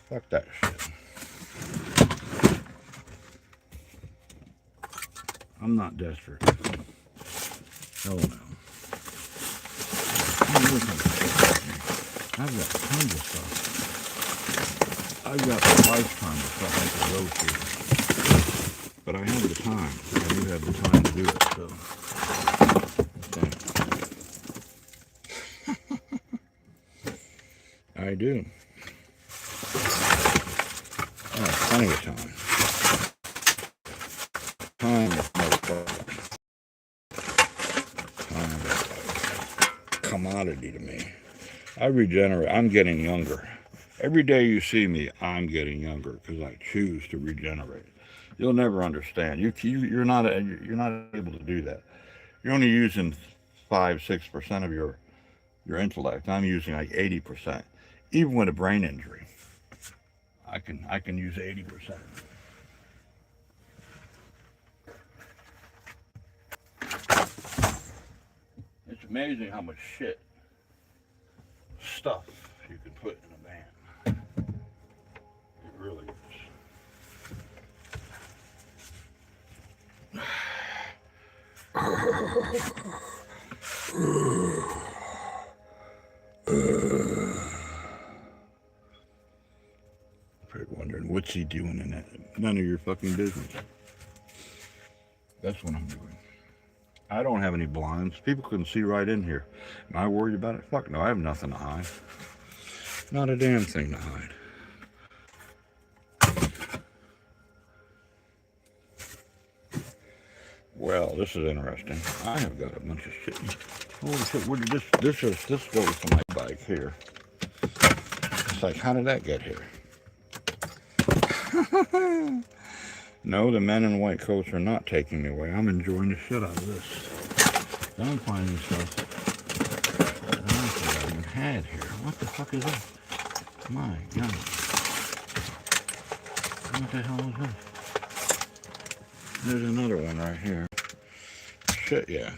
Fuck that shit. I'm not desperate. Hell no. I've got tons of stuff. I've got a lifetime of stuff I could go through. But I have the time. I do have the time to do it, so. I do. I have plenty of time. Time is a commodity to me. I regenerate. I'm getting younger. Every day you see me, I'm getting younger because I choose to regenerate. You'll never understand. You're not able to do that. You're only using 5-6% of your intellect. I'm using like 80%. Even with a brain injury, I can use 80%. It's amazing how much stuff you can put in a van. It really is. Probably wondering what's he doing in that. None of your fucking business. That's what I'm doing. I don't have any blinds. People can see right in here. Am I worried about it? Fuck no, I have nothing to hide. Not a damn thing to hide. Well, this is interesting. I have got a bunch of shit. Holy shit, where did this goes to my bike here. It's like, how did that get here? No, the men in white coats are not taking me away. I'm enjoying the shit out of this. I'm finding stuff that I don't think I even had here. What the fuck is that? My God. What the hell is this? There's another one right here. Shit, yeah.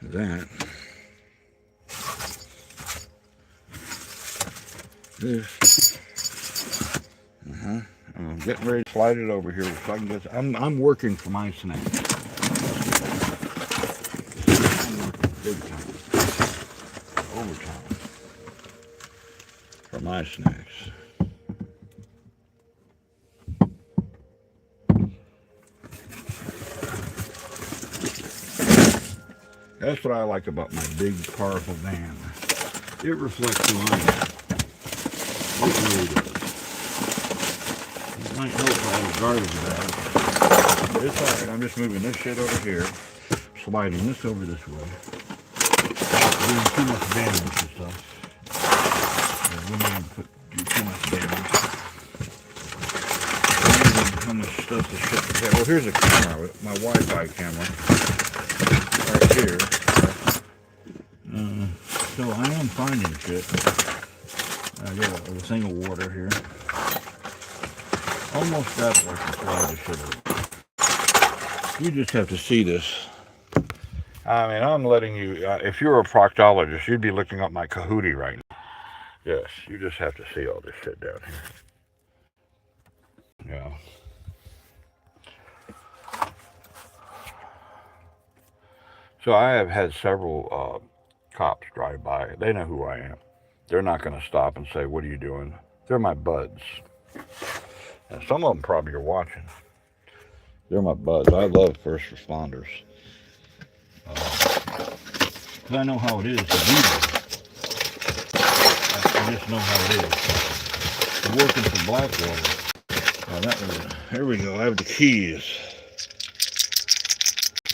That. This. I'm getting ready to slide it over here so I can get. I'm working for my snacks. I'm working big time, overtime for my snacks. That's what I like about my big, powerful van. It reflects who I am. It really does. It might help all the garbage bags. It's alright, I'm just moving this shit over here, sliding this over this way. Doing too much damage and stuff. We don't even do too much damage. How much stuff to ship to pay. Well, here's a camera, my Wi-Fi camera. Right here. So I am finding shit. I got a thing of water here.
Almost got like the slide to shit out. You just have to see this. I mean, I'm letting you, if you're a proctologist, you'd be looking up my Kahootie right now. Yes, you just have to see all this shit down here. Yeah. So I have had several cops drive by. They know who I am. They're not going to stop and say, "What are you doing?" They're my buds. And some of them probably are watching. They're my buds. I love first responders. Because I know how it is to be there. I just know how it is. Working for Blackwater. Now that was, here we go. I have the keys.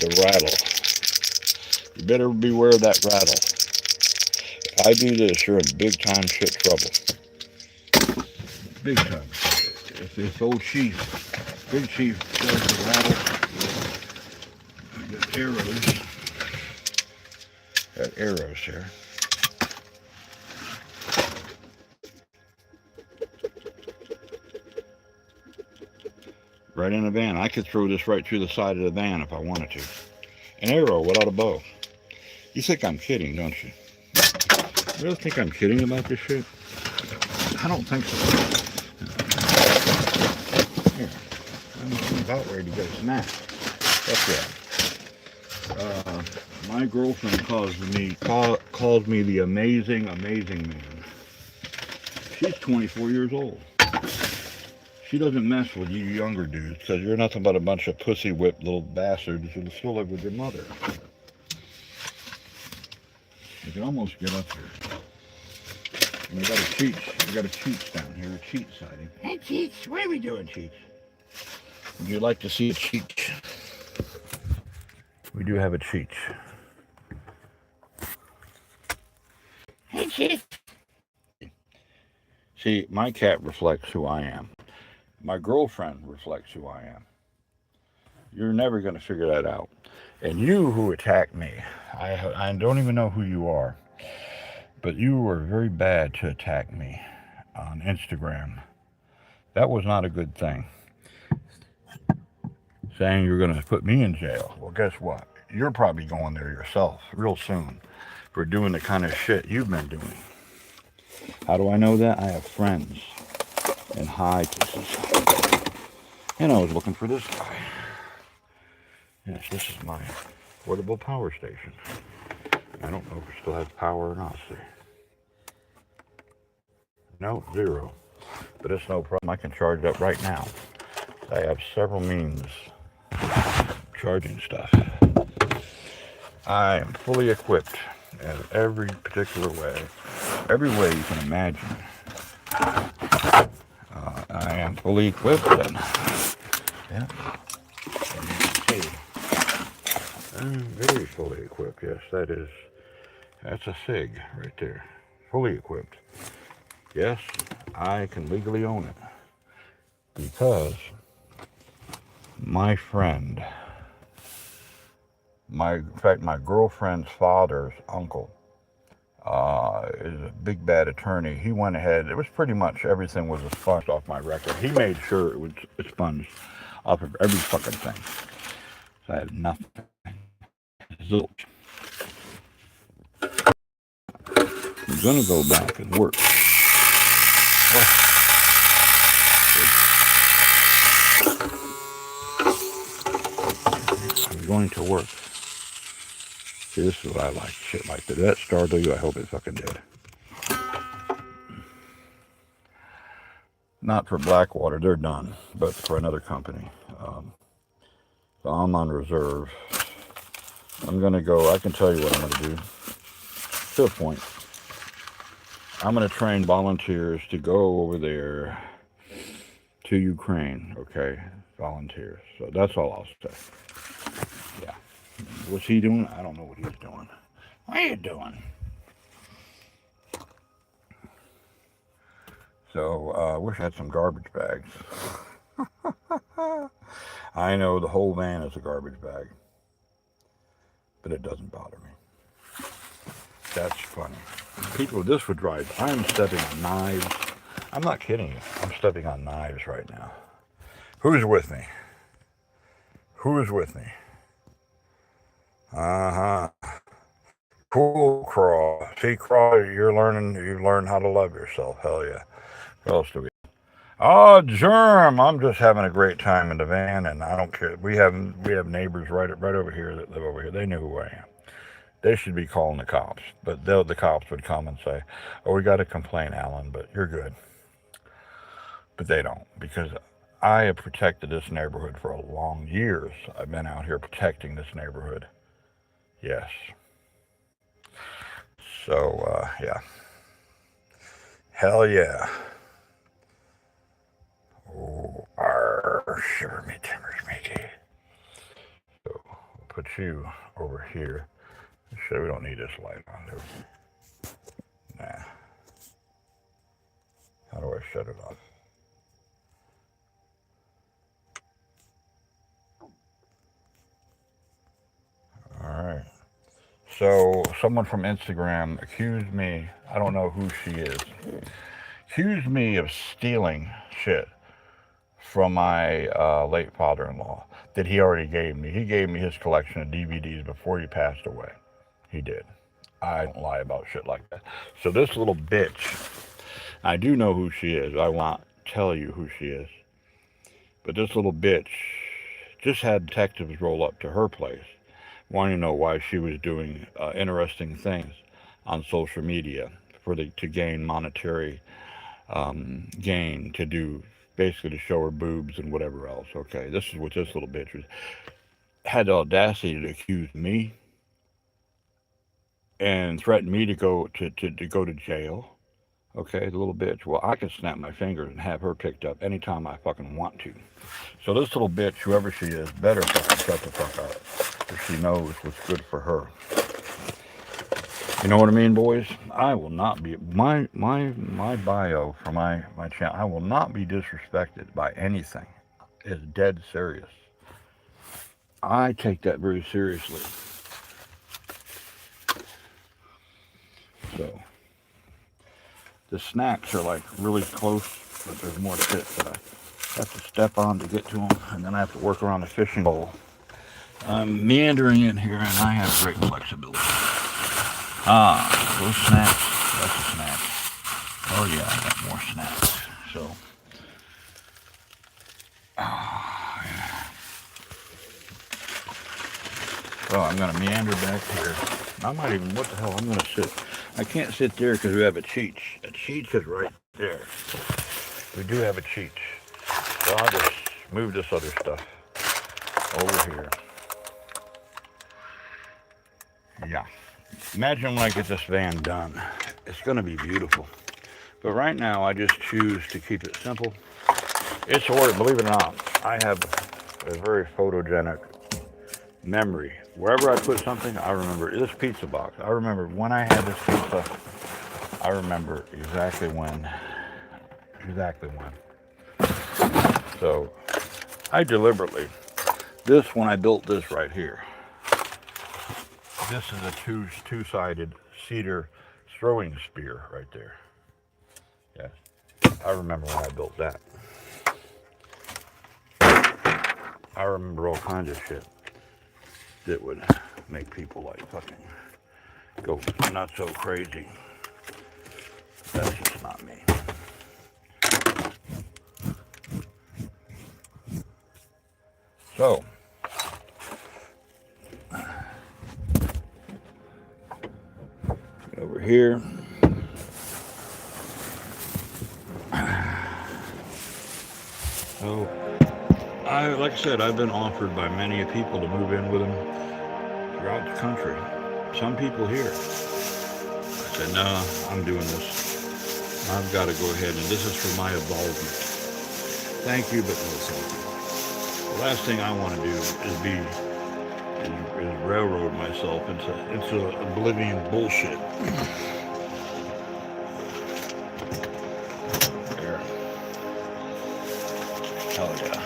The rattle. You better beware of that rattle. If I do this, you're in big time shit trouble. Big time. If this old chief, big chief, does the rattle, got arrows. Got arrows here. Right in the van. I could throw this right through the side of the van if I wanted to. An arrow without a bow. You think I'm kidding, don't you? You really think I'm kidding about this shit? I don't think so. Here. I'm about ready to get a snack. That's right. My girlfriend calls me the amazing man. She's 24 years old. She doesn't mess with you younger dudes because you're nothing but a bunch of pussy whipped little bastards who still live with your mother. You can almost get up here. And we got a Cheats down here, a Cheats sighting. Hey Cheats, what are we doing, Cheats? Would you like to see a Cheats? We do have a Cheats. Hey Cheats. See, my cat reflects who I am. My girlfriend reflects who I am. You're never going to figure that out. And you who attacked me, I don't even know who you are, but you were very bad to attack me on Instagram. That was not a good thing. Saying you're going to put me in jail. Well, guess what? You're probably going there yourself real soon for doing the kind of shit you've been doing. How do I know that? I have friends in high places. And I was looking for this guy. Yes, this is my portable power station. I don't know if it still has power or not. See. No, 0. But it's no problem. I can charge it up right now. I have several means of charging stuff. I am fully equipped in every particular way. Every way you can imagine. I am fully equipped and yeah. I'm very fully equipped, yes, that's a SIG right there. Fully equipped. Yes, I can legally own it. Because my friend, in fact, my girlfriend's father's uncle, is a big bad attorney. He went ahead, it was pretty much everything was expunged off my record. He made sure it was expunged off of every fucking thing. So I had nothing. Zilch. I'm gonna go back and work. I'm going to work. See, this is what I like. Shit like that. Did that startle you? I hope it fucking did. Not for Blackwater, they're done, but for another company. So I'm on reserve. I'm going to go, I can tell you what I'm going to do. To a point. I'm going to train volunteers to go over there to Ukraine, okay? Volunteers. So that's all I'll say. Yeah. What's he doing? I don't know what he's doing. What are you doing? So, I wish I had some garbage bags. I know the whole van is a garbage bag. But it doesn't bother me. That's funny. People, this would drive. I'm stepping on knives. I'm not kidding you. I'm stepping on knives right now. Who's with me? Who's with me? Uh-huh. Cool, Crawl. See, Crawl, you've learned how to love yourself. Hell yeah. What else do we? Oh, Germ, I'm just having a great time in the van, and I don't care. We have neighbors right over here that live over here. They know who I am. They should be calling the cops, but the cops would come and say, "Oh, we got to complain, Alan, but you're good." But they don't, because I have protected this neighborhood for a long years. I've been out here protecting this neighborhood. Yes. So, yeah. Hell yeah. Oh, shiver me timbers, matey. So, we'll put you over here. So we don't need this light on, do we? Nah. How do I shut it off? Alright. So, someone from Instagram accused me, I don't know who she is, accused me of stealing shit from my late father-in-law that he already gave me. He gave me his collection of DVDs before he passed away. He did. I don't lie about shit like that. So this little bitch, I do know who she is. I won't tell you who she is. But this little bitch just had detectives roll up to her place, wanting to know why she was doing interesting things on social media to gain monetary gain, to do basically to show her boobs and whatever else. Okay, this is what this little bitch was. Had the audacity to accuse me and threaten me to go to jail. Okay, the little bitch. Well, I can snap my fingers and have her picked up anytime I fucking want to. So this little bitch, whoever she is, better fucking shut the fuck up if she knows what's good for her. You know what I mean, boys? I will not be my bio for my channel. I will not be disrespected by anything. It's dead serious. I take that very seriously. So the snacks are like really close, but there's more shit that I have to step on to get to them, and then I have to work around the fishing bowl. I'm meandering in here, and I have great flexibility. Those snacks. That's a snack. Oh yeah, I got more snacks. So, yeah. So I'm gonna meander back here. I might even, what the hell, I'm gonna sit. I can't sit there because we have a cheech. A cheech is right there. We do have a cheech. So I'll just move this other stuff over here. Yeah. Imagine when I get this van done. It's going to be beautiful. But right now, I just choose to keep it simple. It's hard, believe it or not. I have a very photogenic memory. Wherever I put something, I remember. This pizza box, I remember when I had this pizza. I remember exactly when. So, I deliberately, when I built this right here. This is a two-sided cedar throwing spear right there. Yes, I remember when I built that. I remember all kinds of shit that would make people like fucking go not so crazy. That's just not me. So, over here. So, like I said, I've been offered by many people to move in with them throughout the country. Some people here. I said, no, I'm doing this. I've got to go ahead, and this is for my involvement. Thank you, but no thank you. The last thing I want to do is railroad myself into oblivion bullshit. There. Hell yeah.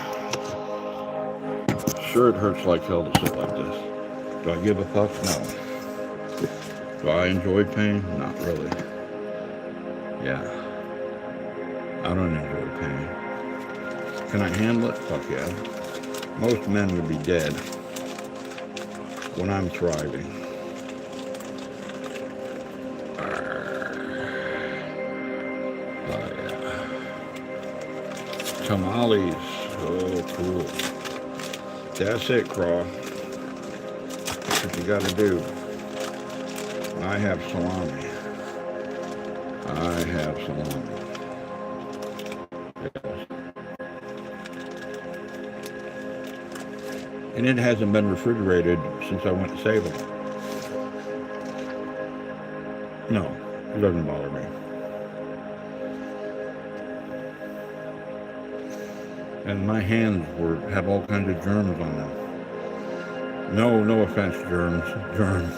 Sure, it hurts like hell to sit like this. Do I give a fuck? No. Do I enjoy pain? Not really. Yeah. I don't enjoy pain. Can I handle it? Fuck yeah. Most men would be dead when I'm thriving. Oh yeah. Tamales. Oh, cool. That's it, Craw. That's what you gotta do. I have salami. I have salami. And it hasn't been refrigerated since I went to save them. No, it doesn't bother me. And my hands have all kinds of germs on them. No offense, germs.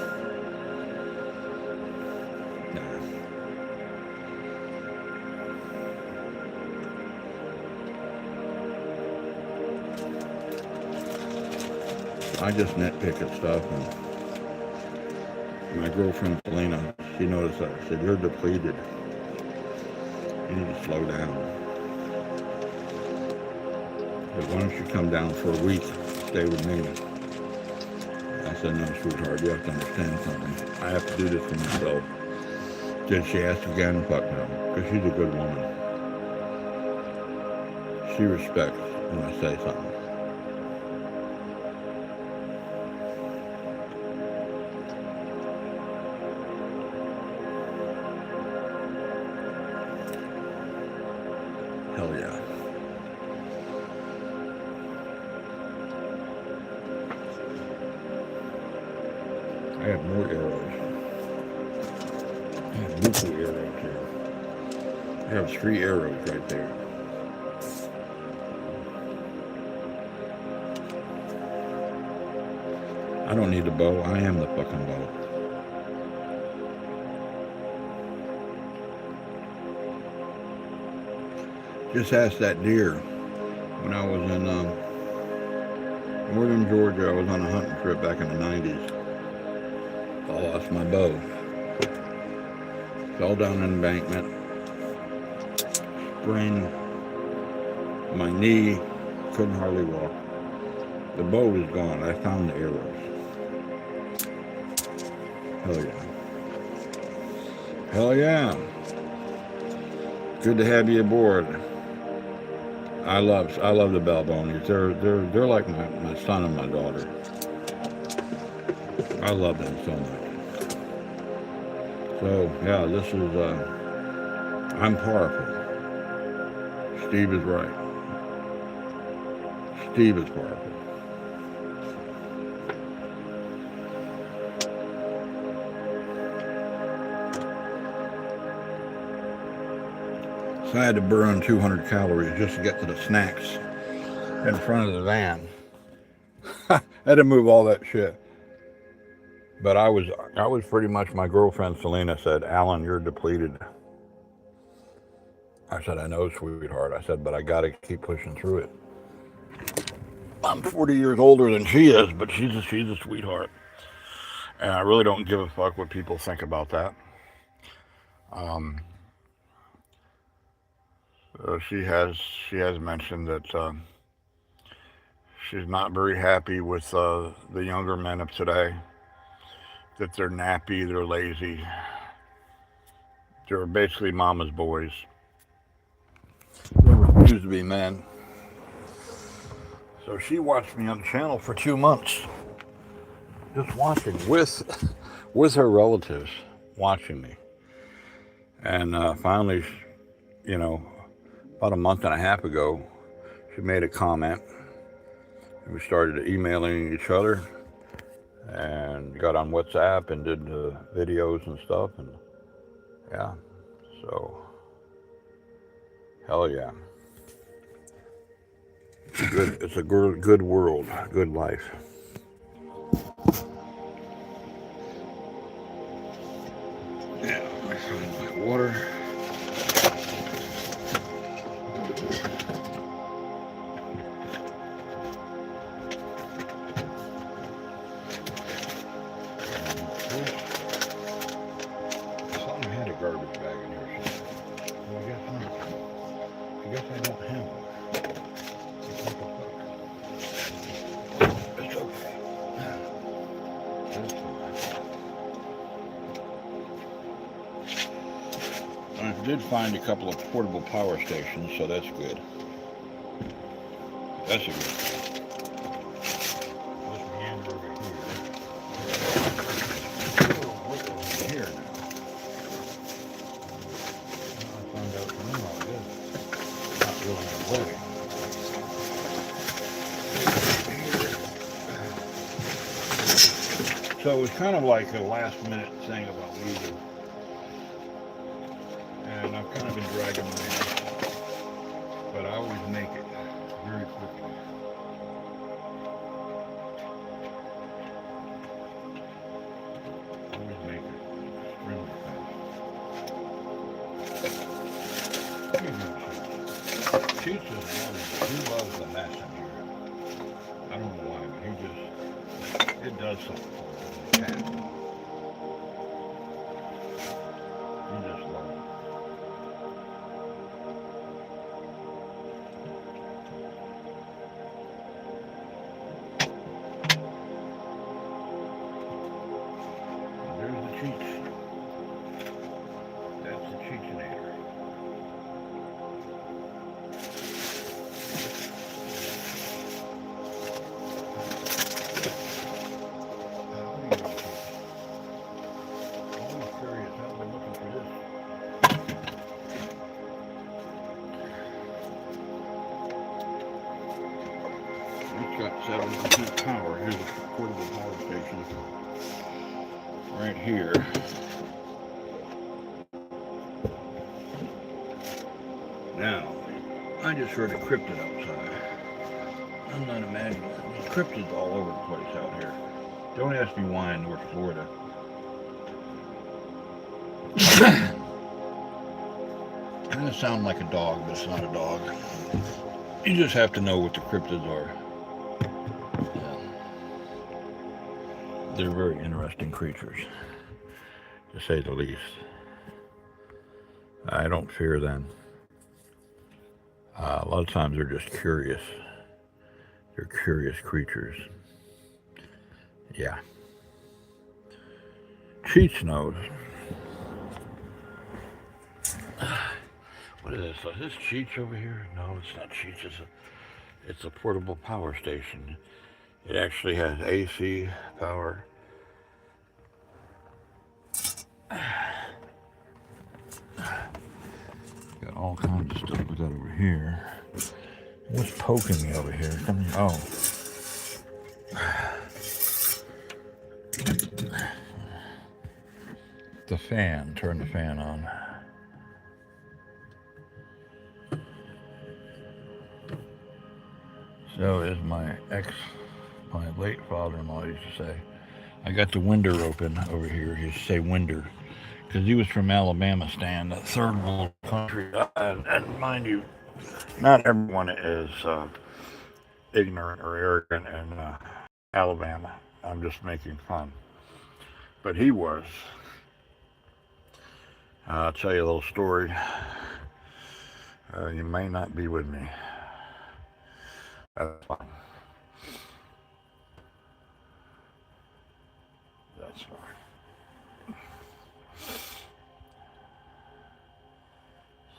I just nitpick at stuff, and my girlfriend Selena, she noticed that. I said, "You're depleted. You need to slow down." But why don't you come down for a week, stay with me? I said, "No, sweetheart, you have to understand something. I have to do this for myself." Did she ask again? Fuck no, because she's a good woman. She respects when I say something. Hell yeah. I have more arrows. I have multiple arrows here. I have 3 arrows right there. I don't need a bow. I am the fucking bow. Just ask that deer when I was in northern Georgia. I was on a hunting trip back in the 90s. I lost my bow. Fell down an embankment. Sprained my knee. Couldn't hardly walk. The bow was gone. I found the arrows. Hell yeah. Hell yeah. Good to have you aboard. I love the Balbonies. They're like my son and my daughter. I love them so much. So yeah, this is I'm powerful. Steve is right. Steve is powerful. So I had to burn 200 calories just to get to the snacks in front of the van. I had to move all that shit. But I was pretty much, my girlfriend Selena said, "Alan, you're depleted." I said, "I know, sweetheart." I said, "But I got to keep pushing through it." I'm 40 years older than she is, but she's a sweetheart. And I really don't give a fuck what people think about that. She has mentioned that she's not very happy with the younger men of today. That they're nappy, they're lazy. They're basically mama's boys. They refuse to be men. So she watched me on the channel for 2 months. Just watching with her relatives, watching me. And finally, about a month and a half ago, she made a comment. And we started emailing each other and got on WhatsApp and did videos and stuff. And yeah, so hell yeah. It's a good world, good life. Yeah, I found my water. Garbage bag in here. Well, I guess not. I guess I don't have one. I did find a couple of portable power stations, so that's good. That's a good thing. Let's meander over here. Oh, what's over here now? I found out from them all good. Not really in a way. So it was kind of like a last minute thing about leaving. And I've kind of been dragging my ass. But I always make it very quickly. Always make it extremely fast. Cheats is one. He loves the messenger. I don't know why, but it does something for him. He just loves it. There's the Cheats. That's the Cheatinator. Got 7% power. Here's a portable power station right here. Now, I just heard a cryptid outside. I'm not imagining that. There's cryptids all over the place out here. Don't ask me why in North Florida. It's gonna sound like a dog, but it's not a dog. You just have to know what the cryptids are. They're very interesting creatures, to say the least. I don't fear them. A lot of times they're just curious. They're curious creatures. Yeah. Cheats knows. What is this? Is this Cheats over here? No, it's not Cheats. It's a portable power station. It actually has AC power. Got all kinds of stuff we got over here. What's poking me over here? Come here. Oh. The fan. Turn the fan on. So as my late father-in-law used to say, I got the window open over here. He used to say window, because he was from Alabama, Stan, that third world country. And mind you, not everyone is ignorant or arrogant in Alabama. I'm just making fun. But he was. I'll tell you a little story. You may not be with me. That's fine. That's fine.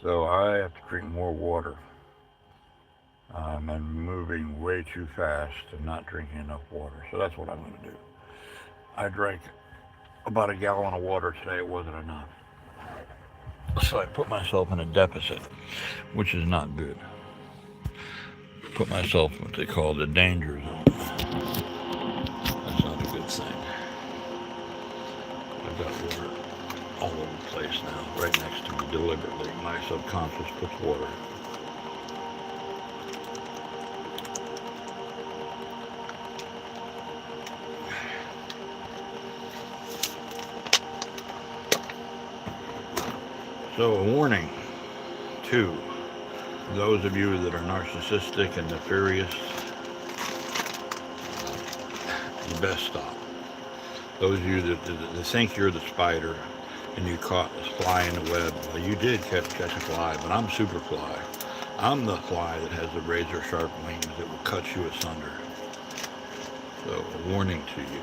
So I have to drink more water. I'm moving way too fast and not drinking enough water. So that's what I'm going to do. I drank about a gallon of water today. It wasn't enough. So I put myself in a deficit, which is not good. Put myself in what they call the danger zone. That's not a good thing. I've got water all over the place now, right next to me, deliberately. My subconscious puts water. So a warning to those of you that are narcissistic and nefarious, you best stop. Those of you that think you're the spider and you caught this fly in the web, well, you did catch a fly, but I'm Superfly. I'm the fly that has the razor sharp wings that will cut you asunder. So a warning to you.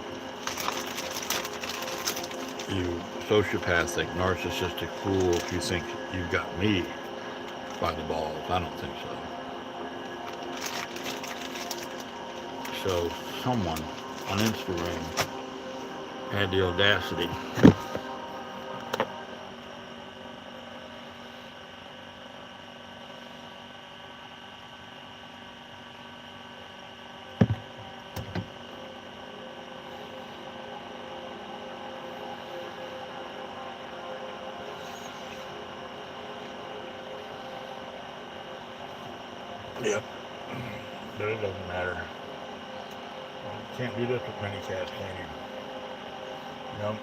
You sociopathic, narcissistic fool, if you think you've got me by the balls. I don't think so. So someone on Instagram had the audacity Yep. But it doesn't matter. You can't do this with many cats, can you? Nope.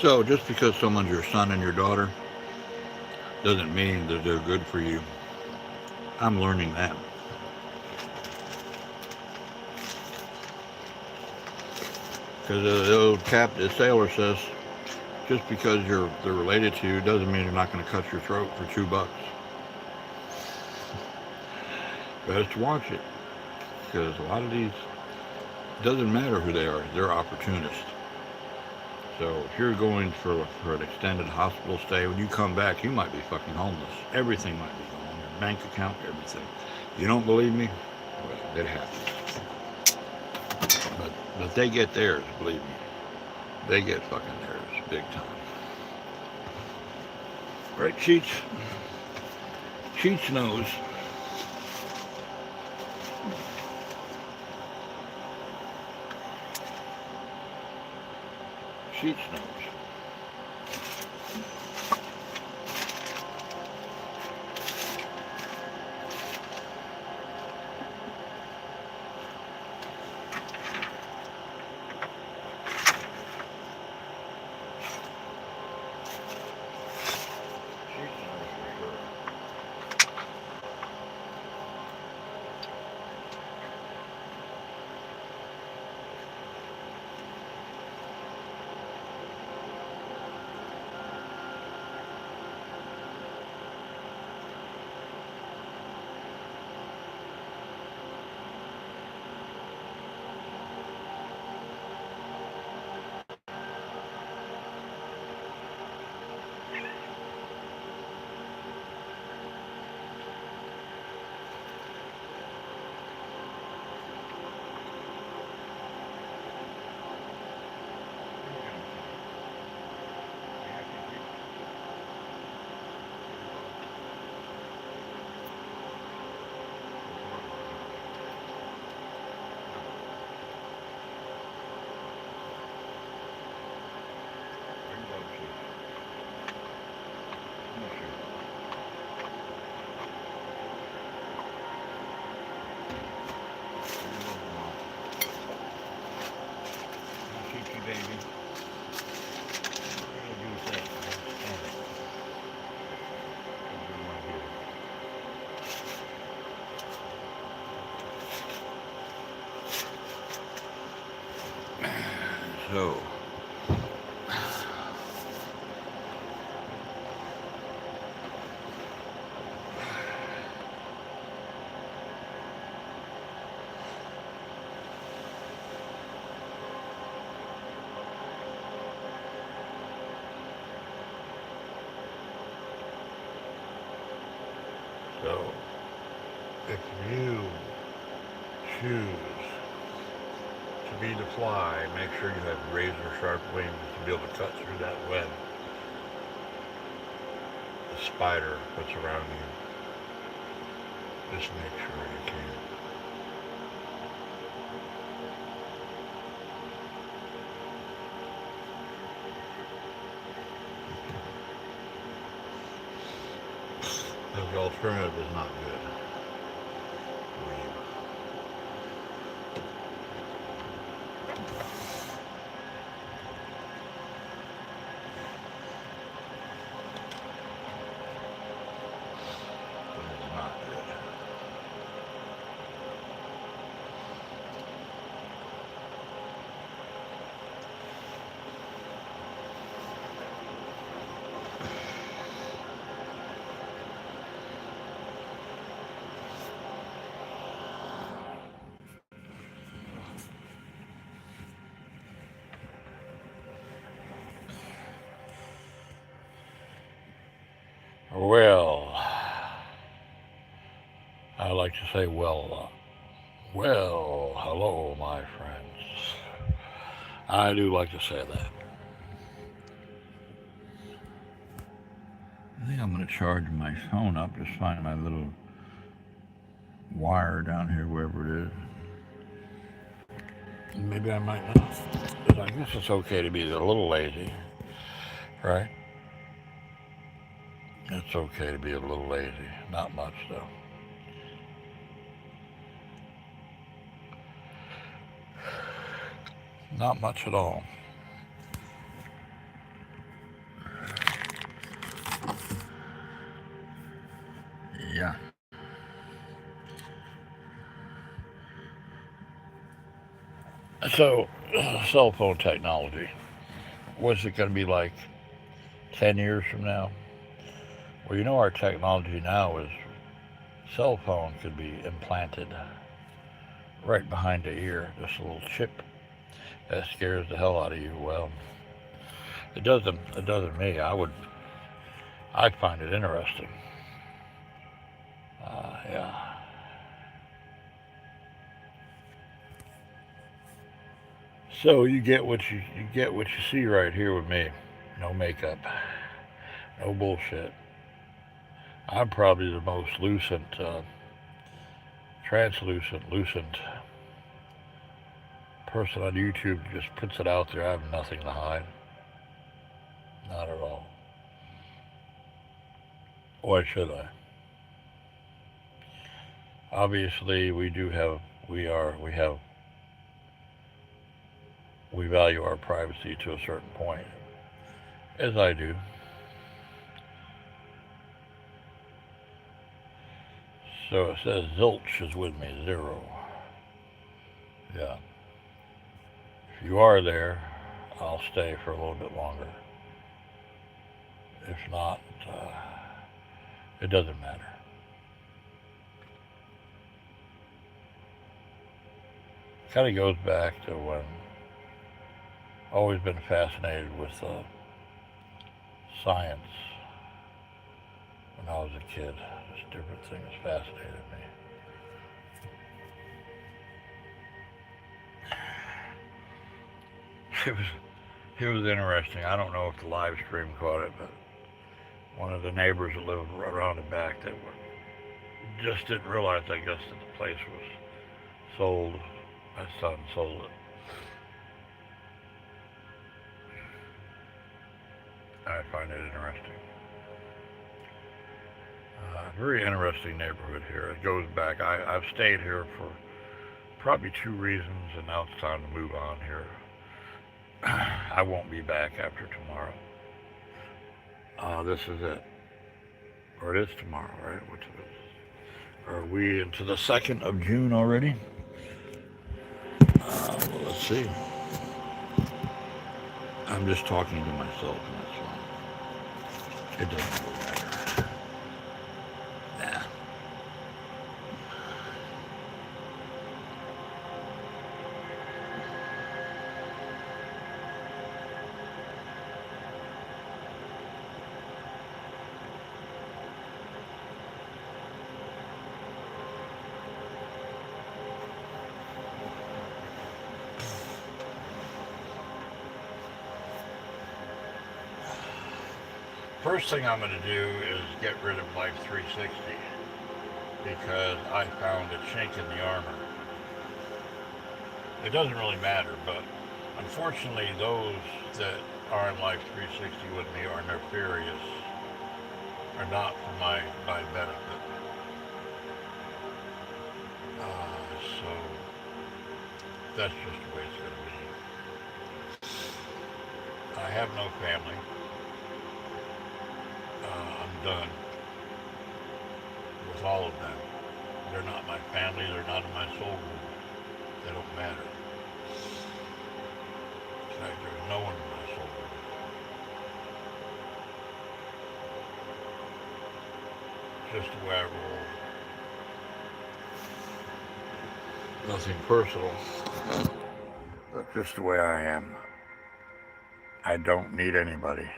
So just because someone's your son and your daughter doesn't mean that they're good for you. I'm learning that. Because the old the sailor says, just because they're related to you doesn't mean they're not going to cut your throat for $2. Best watch it, because a lot of these, it doesn't matter who they are, they're opportunists. So if you're going for an extended hospital stay, when you come back, you might be fucking homeless. Everything might be gone, your bank account, everything. You don't believe me? Well, it happens. But they get theirs, believe me. They get fucking theirs, big time. Right, Cheech? Cheech knows. Cheech knows. So, if you choose to be the fly, make sure you have razor sharp wings to be able to cut through that web the spider puts around you. Just make sure you can. Because the alternative is not good. Well, I like to say well a lot. Well, hello, my friends. I do like to say that. I think I'm going to charge my phone up. Just find my little wire down here, wherever it is. Maybe I might not. But I guess it's okay to be a little lazy, right? It's okay to be a little lazy. Not much, though. Not much at all. Yeah. So, cell phone technology. What's it going to be like 10 years from now? Well, you know, our technology now is cell phone could be implanted right behind the ear, just a little chip that scares the hell out of you. Well, it doesn't. It doesn't me. I find it interesting. Yeah. So you get what you see right here with me. No makeup, no bullshit. I'm probably the most lucent person on YouTube. Just puts it out there. I have nothing to hide. Not at all. Why should I? Obviously, we do have. We have. We value our privacy to a certain point, as I do. So it says zilch is with me, zero. Yeah. If you are there, I'll stay for a little bit longer. If not, it doesn't matter. Kind of goes back to when I've always been fascinated with science when I was a kid. Just different things fascinated me. It was it was interesting. I don't know if the live stream caught it, but one of the neighbors that lived around the back that just didn't realize, I guess, that the place was sold. My son sold it. I find it interesting. Very interesting neighborhood here. It goes back. I've stayed here for probably two reasons, and now it's time to move on here. I won't be back after tomorrow. This is it. Or it is tomorrow, right? What's it? Are we into the 2nd of June already? Well, let's see. I'm just talking to myself, and that's fine. It doesn't really matter. Nah. First thing I'm going to do is get rid of Life 360 because I found a chink in the armor. It doesn't really matter, but unfortunately those that are in Life 360 with me are nefarious, are not for my benefit. So that's just the way it's going to be. I have no family. I'm done with all of them. They're not my family. They're not in my soul group. They don't matter. In fact, there's no one in my soul group. Just the way I roll. Nothing personal. But just the way I am. I don't need anybody.